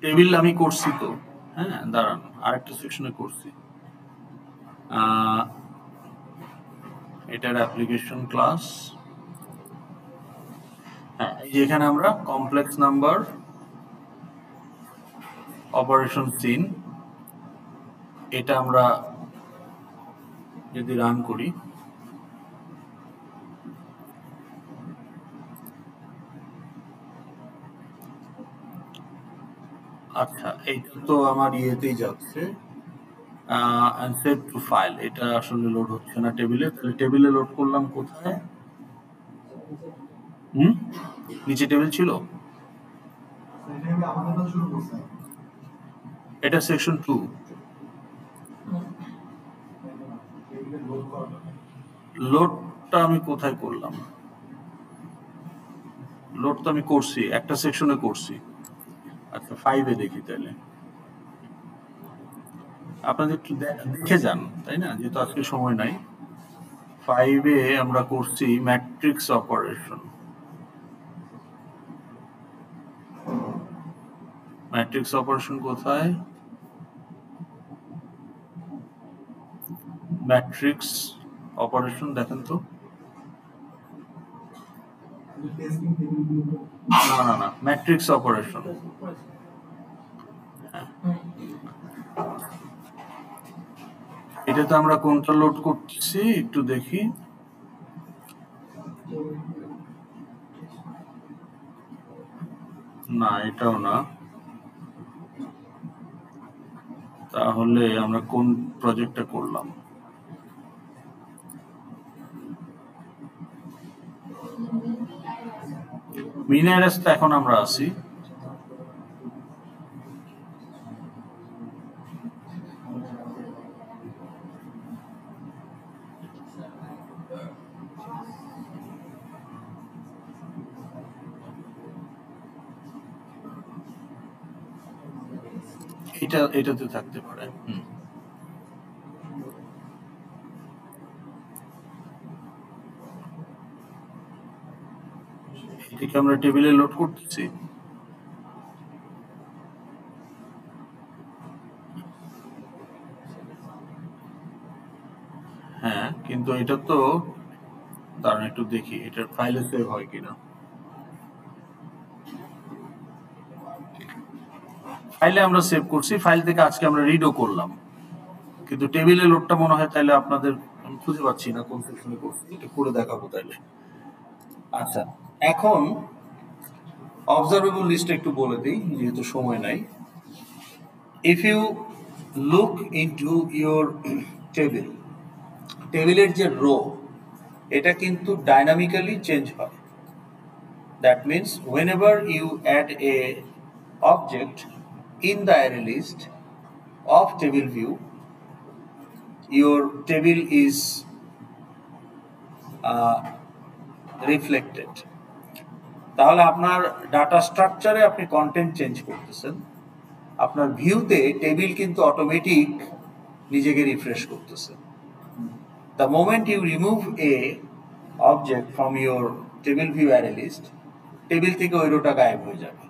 টেবিল আমি করছি তো, হ্যাঁ দাঁড়ান, আরেকটা সেকশনে করছি। এটার অ্যাপ্লিকেশন ক্লাস, হ্যাঁ, এখানে আমরা কমপ্লেক্স নাম্বার অপারেশন সিন, এটা আমরা যদি রান করি, আচ্ছা এইটা তো আমার ইয়েতেই যাচ্ছে, সেভ টু ফাইল, এটা আসলে লোড হচ্ছে না টেবিলে, তাহলে টেবিলে লোড করলাম কোথায়? নিচে টেবিল ছিল, এটা সেকশন 2। লোডটা আমি কোথায় করলাম? লোড তো আমি করছি, একটা সেকশনে করছি। আচ্ছা 5-এ দেখি তাহলে, আপনাদের একটু দেখে যান, তাই না, যেহেতু আজকে সময় নাই। 5-এ আমরা করছি ম্যাট্রিক্স অপারেশন। ম্যাট্রিক্স অপারেশন কোথায়? ম্যাট্রিক্স অপারেশন দেখেন তো। না, ম্যাট্রিক্স অপারেশন, এটাতে আমরা কোনটা লোড করছি একটু দেখি। না, এটাও না, তাহলে আমরা কোন প্রজেক্টটা করলাম? মিনারেসটা এখন আমরা আছি। এটাতে থাকতে পারে। এটাকে আমরা টেবিলে লোড করতেছি। হ্যাঁ, কিন্তু এটা তো দাঁড়ান একটু দেখি এটার ফাইলে সেভ হয় কিনা। ফাইলে আমরা সেভ করছি, ফাইল থেকে আজকে আমরা রিডও করলাম, কিন্তু টেবিলে লোডটা মনে হয় তাইলে আপনাদের আমি খুঁজে পাচ্ছি না কোন সেকশনে করছি, এটা করে দেখাবো তাইলে। আচ্ছা, এখন অবজারভেবল লিস্ট একটু বলে দিই যেহেতু সময় নাই। If you look into your table, টেবিলের যে রো এটা কিন্তু ডাইনামিক্যালি চেঞ্জ হয়। That means whenever you add a object in the array list of table view, your table is reflected. তাহলে আপনার ডাটা স্ট্রাকচারে আপনি কন্টেন্ট চেঞ্জ করতেছেন, আপনার ভিউতে টেবিল কিন্তু অটোমেটিক নিজেকে রিফ্রেশ করতেছে। The moment you remove a object from your table view array list, table থেকে ওই রোটা গায়েব হয়ে যাবে।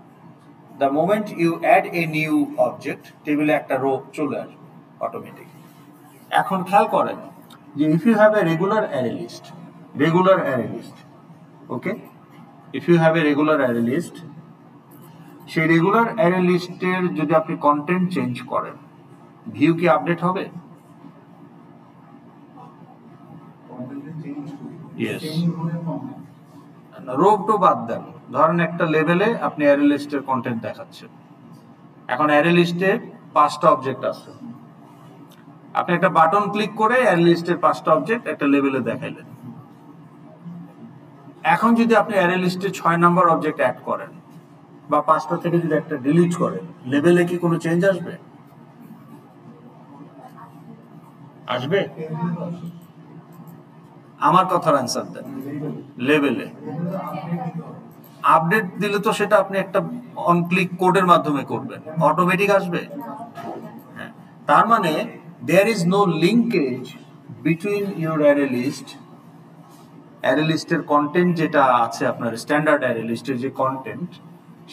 The moment you add a new object, টেবিলে একটা রো চলে আসবে অটোমেটিক। এখন খেয়াল করেন যে if you have a regular array list, okay, if you have a regular array list, সেই রেগুলার অ্যারে লিস্টের যদি আপনি কন্টেন্ট চেঞ্জ করেন, ভিউ কি আপডেট হবে? ইয়েস। রো তো বাদ দেন, ধরেন একটা লেভেলে আপনি অ্যারে লিস্টের কন্টেন্ট দেখাচ্ছেন, এখন অ্যারে লিস্টে 5টা অবজেক্ট আছে, আপনি একটা বাটন ক্লিক করে অ্যারে লিস্টের 5টা অবজেক্ট একটা লেভেলে দেখাইলেন। এখন যদি আপনি অ্যারে লিস্টে 6 নম্বর অবজেক্ট অ্যাড করেন বা 5টা থেকে যদি একটা ডিলিট করেন, লেভেলে কি কোনো চেঞ্জ আসবে? আসবে? আমার কথার অ্যান্সার দেন। লেভেলে আপডেট দিলে তো সেটা আপনি একটা অন ক্লিক কোডের মাধ্যমে করবেন, অটোমেটিক আসবে। হ্যাঁ, তার মানে there is no linkage between your array list, array লিস্টের কন্টেন্ট যেটা আছে আপনার স্ট্যান্ডার্ড অ্যারে লিস্টের যে কন্টেন্ট,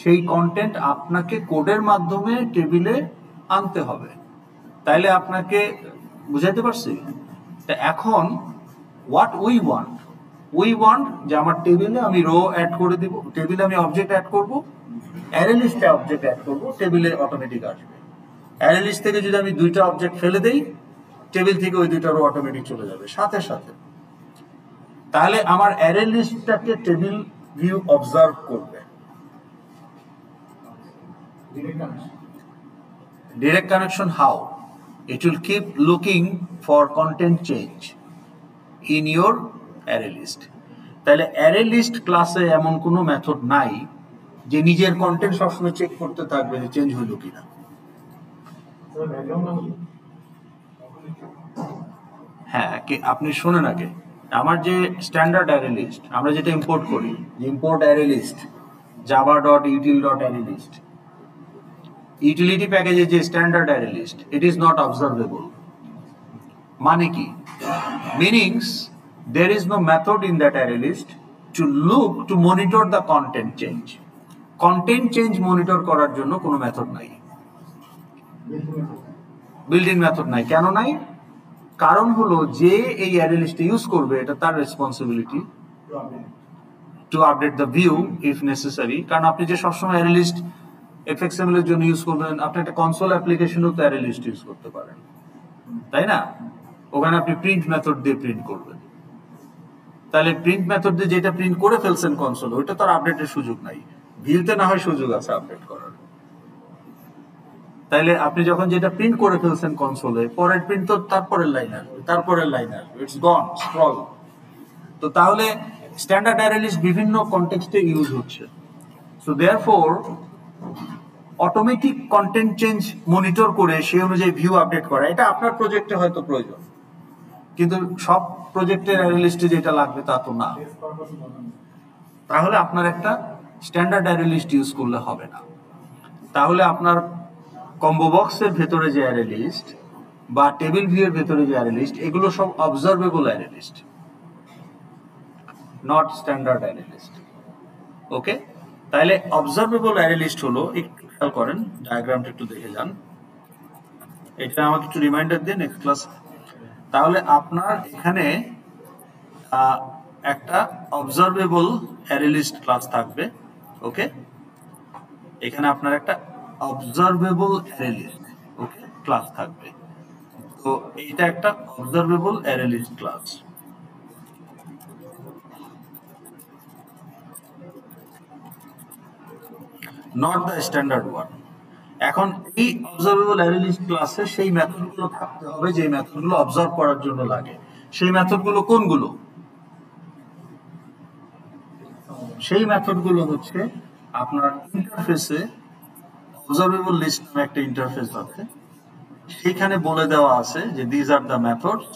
সেই কন্টেন্ট আপনাকে কোডের মাধ্যমে টেবিলে আনতে হবে। তাইলে আপনাকে বুঝাইতে পারছি? তা এখন হোয়াট উই ওয়ান্ট যে আমার টেবিলে আমি রো অ্যাড করে দিব, টেবিলে আমি অবজেক্ট অ্যাড করব, অ্যারে লিস্টে অবজেক্ট অ্যাড করব, টেবিলে অটোমেটিক আসবে। অ্যারে লিস্ট থেকে যদি আমি 2টা অবজেক্ট ফেলে দেই, টেবিল থেকে ওই 2টা রো অটোমেটিক চলে যাবে সাথে সাথে। তাহলে আমার অ্যারে লিস্টটাকে টেবিল ভিউ অবজার্ভ করবে। Direct connection how? It will keep looking for content change in your array list. তাহলে অ্যারে লিস্ট ক্লাসে এমন কোনো মেথড নাই যে নিজের কন্টেন্ট সবসময় চেক করতে থাকবে যে চেঞ্জ হলো কিনা। হ্যাঁ, আপনি শোনেন আগে, আমার যে স্ট্যান্ডার্ড অ্যারে লিস্ট আমরা যেটা ইম্পোর্ট করি, import array list java.util.array list, utility প্যাকেজে যে standard array list, it is not observable. মানে কি? Meanings there is no method in that array list to monitor the content change. Content change monitor করার জন্য কোনো method নাই, built in method নাই। কেন নাই? কারণ হলো যে এই অ্যারে লিস্টে ইউজ করবে এটা তার responsibility to update the view if necessary. কারণ আপনি যে সবসময় অ্যারে লিস্ট এফএক্সএমএল এর জন্য ইউজ করবেন, আপনি একটা কনসোল অ্যাপ্লিকেশনও তো অ্যারে লিস্ট ইউজ করতে পারেন, তাই না? ওখানে আপনি প্রিন্ট মেথড দিয়ে প্রিন্ট করবেন, তাহলে প্রিন্ট মেথড দিয়ে যেটা প্রিন্ট করে ফেলছেন কনসোল, ওইটা তো আর আপডেটের সুযোগ নাই। ভিউতে না হয় সুযোগ আছে আপডেট করার। তাইলে আপনি যখন যেটা প্রিন্ট করে ফেলছেন কনসোলে, পরের প্রিন্ট তো তারপরের লাইন আসবে, তারপরের লাইন আসবে, ইটস গন স্ক্রল। তো তাহলে স্ট্যান্ডার্ড অ্যারে লিস্ট বিভিন্ন কনটেক্সটে ইউজ হচ্ছে। So therefore automatic content change monitor করে সেই অনুযায়ী ভিউ আপডেট করা, এটা আপনার প্রজেক্টে হয়তো প্রয়োজন, কিন্তু সব প্রজেক্টের অ্যারে লিস্টে যেটা লাগবে তা তো না। তাহলে আপনার একটা স্ট্যান্ডার্ড অ্যারে লিস্ট ইউজ করলে হবে না। তাহলে আপনার কম্বো বক্সের ভেতরে যে অ্যারে লিস্ট বা টেবিল ভিউ এর ভেতরে যে অ্যারে লিস্ট, এগুলো সব observable array list, not standard array list. Okay, তাহলে অবজারভেবল অ্যারে লিস্ট হলো, একটু খেয়াল করেন ডায়াগ্রামটা একটু দেখে যান, এটা আমাকে একটু রিমাইন্ডার দিন নেক্সট ক্লাস। তাহলে আপনার এখানে একটা অবজারভেবল অ্যারে লিস্ট ক্লাস থাকবে। ওকে, এখানে আপনার একটা observable array list okay class থাকবে। তো এইটা একটা observable array list class. Not the standard one. এখন এই অবজারভেবল অ্যারে লিস্ট ক্লাসে সেই মেথডগুলো থাকতে হবে যে মেথডগুলো অবজার্ভ করার জন্য লাগে। সেই মেথডগুলো কোনগুলো? সেই মেথডগুলো হচ্ছে আপনার ইন্টারফেসে অবজারভেবল লিস্ট নামে একটা ইন্টারফেস আছে, সেখানে বলে দেওয়া আছে যে these are the methods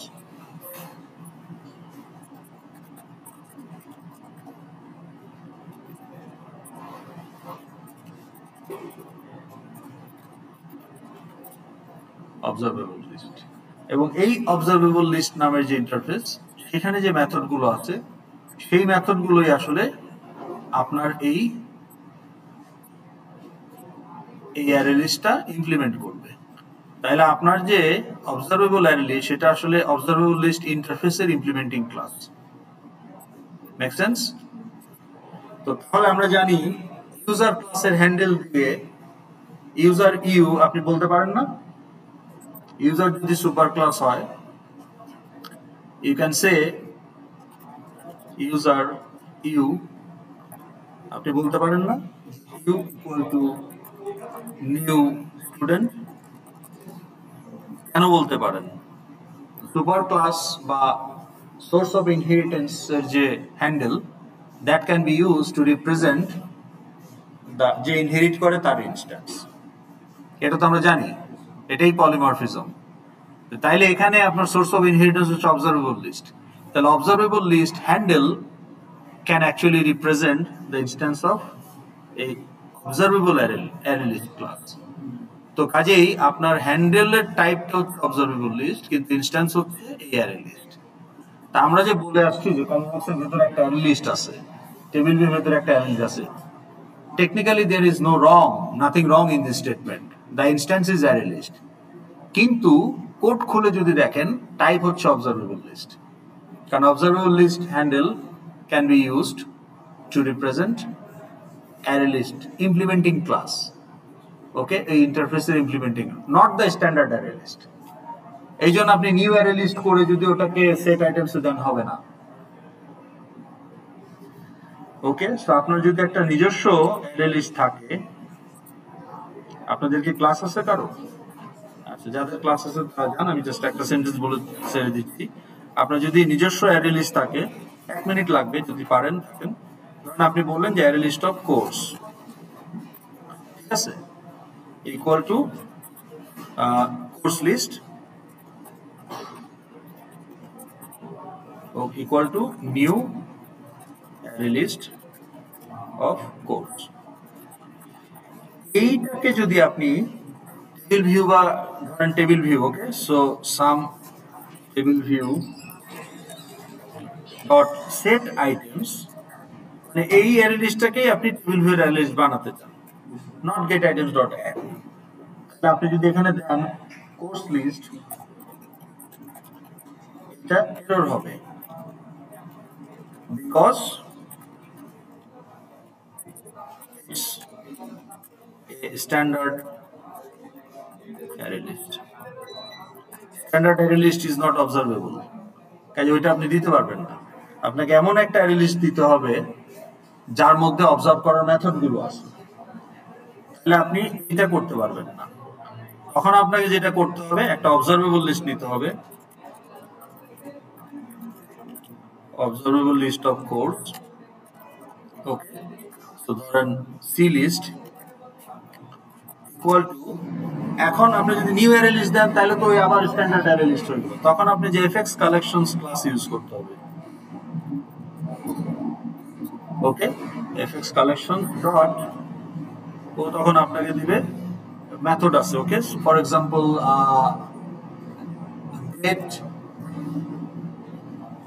observable list. এবং এই অবজারভেবল লিস্ট নামের যে ইন্টারফেস, সেখানে যে মেথডগুলো আছে সেই মেথডগুলোই আসলে আপনার এই অ্যারে লিস্টটা ইমপ্লিমেন্ট করবে। তাহলে আপনার যে অবজারভেবল অ্যারে লিস্ট, সেটা আসলে অবজারভেবল লিস্ট ইন্টারফেসের ইমপ্লিমেন্টিং ক্লাস। Make sense? তো তাহলে আমরা জানি ইউজার ক্লাসের হ্যান্ডেল দিয়ে ইউজার ইউ আপনি বলতে পারেন না? ইউজার যদি সুপার ক্লাস হয়, you can say user U, আপনি বলতে পারেন না U equal to new student কেন বলতে পারেন? সুপার ক্লাস বা সোর্স অফ ইনহেরিটেন্স এর যে handle, that can be use to represent the যে ইনহেরিট করে তার ইনস্ট্যান্স। এটা তো আমরা জানি, এটাই পলিমরফিজম। তাইলে এখানে আপনার সোর্স অফ ইনহেরিটেন্স হচ্ছে অবজারভেবল লিস্ট। তাহলে observable list handle can actually represent the instance of এই অবজারভেবল অ্যারে লিস্ট ক্লাস। তো কাজেই আপনার হ্যান্ডেলের টাইপটা হচ্ছে অবজারভেবল লিস্ট, কিন্তু ইনস্ট্যান্স হচ্ছে এই অ্যারে লিস্ট। তা আমরা যে বলে আসছি যে কমনবক্সের ভিতরে একটা অ্যারে লিস্ট আছে, টেবিল ভিউর ভিতরে একটা অ্যারে লিস্ট আছে, technically there is no wrong, nothing wrong in this statement, the instance is array list. কিন্তু কোড খুলে যদি দেখেন, টাইপ হচ্ছে অবজারভেবল লিস্ট, কারণ observable list handle can be used to represent array list implementing class. Okay, এই ইন্টারফেসের implementing, not the standard array list. এই জন্য আপনি নিউ অ্যারে লিস্ট করে যদি ওটাকে সেট আইটেমসে দেন, হবে না। ওকে, সো আপনার যদি একটা নিজস্ব অ্যারে লিস্ট থাকে, আপনাদের কি ক্লাস আছে কারো? আচ্ছা, যাদের ক্লাস আছে তারা জান, আমি জাস্ট একটা সেন্টেন্স বলে ছেড়ে দিচ্ছি। আপনার যদি নিজস্ব অ্যারে লিস্ট থাকে, 1 মিনিট লাগবে যদি পারেন। ধরুন আপনি বললেন যে অ্যারে লিস্ট অফ কোর্স, ঠিক আছে, equal to course list equal to new array list of course। এইটাকে যদি আপনি টেবিল ভিউ বা ধরেন table view, okay, so some table view dot set items, মানে এই অ্যারে লিস্টটাকেই আপনি টেবিল ভিউ অ্যারে লিস্ট বানাতে চান, not get items dot add. তাহলে আপনি যদি এখানে দেন কোর্স লিস্ট, এটা এরর হবে, because it's a standard array list. Standard array list is not observable, কাজে ওইটা আপনি দিতে পারবেন না। আপনাকে এমন একটা অ্যারে লিস্ট দিতে হবে যার মধ্যে অবজার্ভ করার মেথডগুলো আছে, তাহলে আপনি এটা করতে পারবেন না। তখন আপনাকে যেটা করতে হবে, একটা অবজারভেবল লিস্ট নিতে হবে, observable list of course, okay, so ধরেন c list equal to, এখন আপনি যদি নিউ অ্যারে লিস্ট দেন তাহলে তো ওই আবার স্ট্যান্ডার্ড অ্যারে লিস্ট হয়ে গেল, তখন আপনি যে fx collections ক্লাস ইউজ করতে হবে। ওকে, fx collection ডট, ও তখন আপনাকে দিবে মেথড আছে, okay, for example get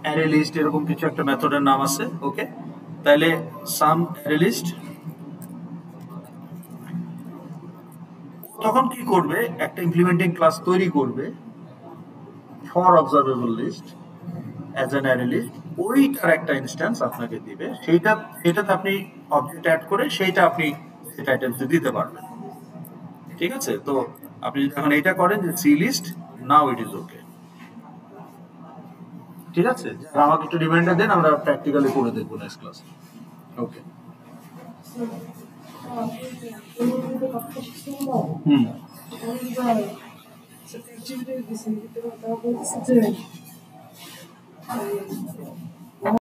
array list, এরকম কিছু একটা মেথডের নাম আছে। ওকে, তাহলে সাম অ্যারে লিস্ট, তখন কি করবে, একটা ইমপ্লিমেন্টিং ক্লাস তৈরি করবে for observable list as an array list, ওইটার একটা ইনস্ট্যান্স আপনাকে দিবে, সেইটাতে আপনি অবজেক্ট অ্যাড করে সেইটা আপনি সেটা আইটেমসে দিতে পারবেন। ঠিক আছে, তো আপনি যদি এখন এইটা করেন যে C list, now it is okay. ঠিক আছে, আমাকে একটু রিমাইন্ডার দেন, আমরা প্র্যাকটিক্যালি করে দেখবো নেক্সট ক্লাসে। ওকে, হুম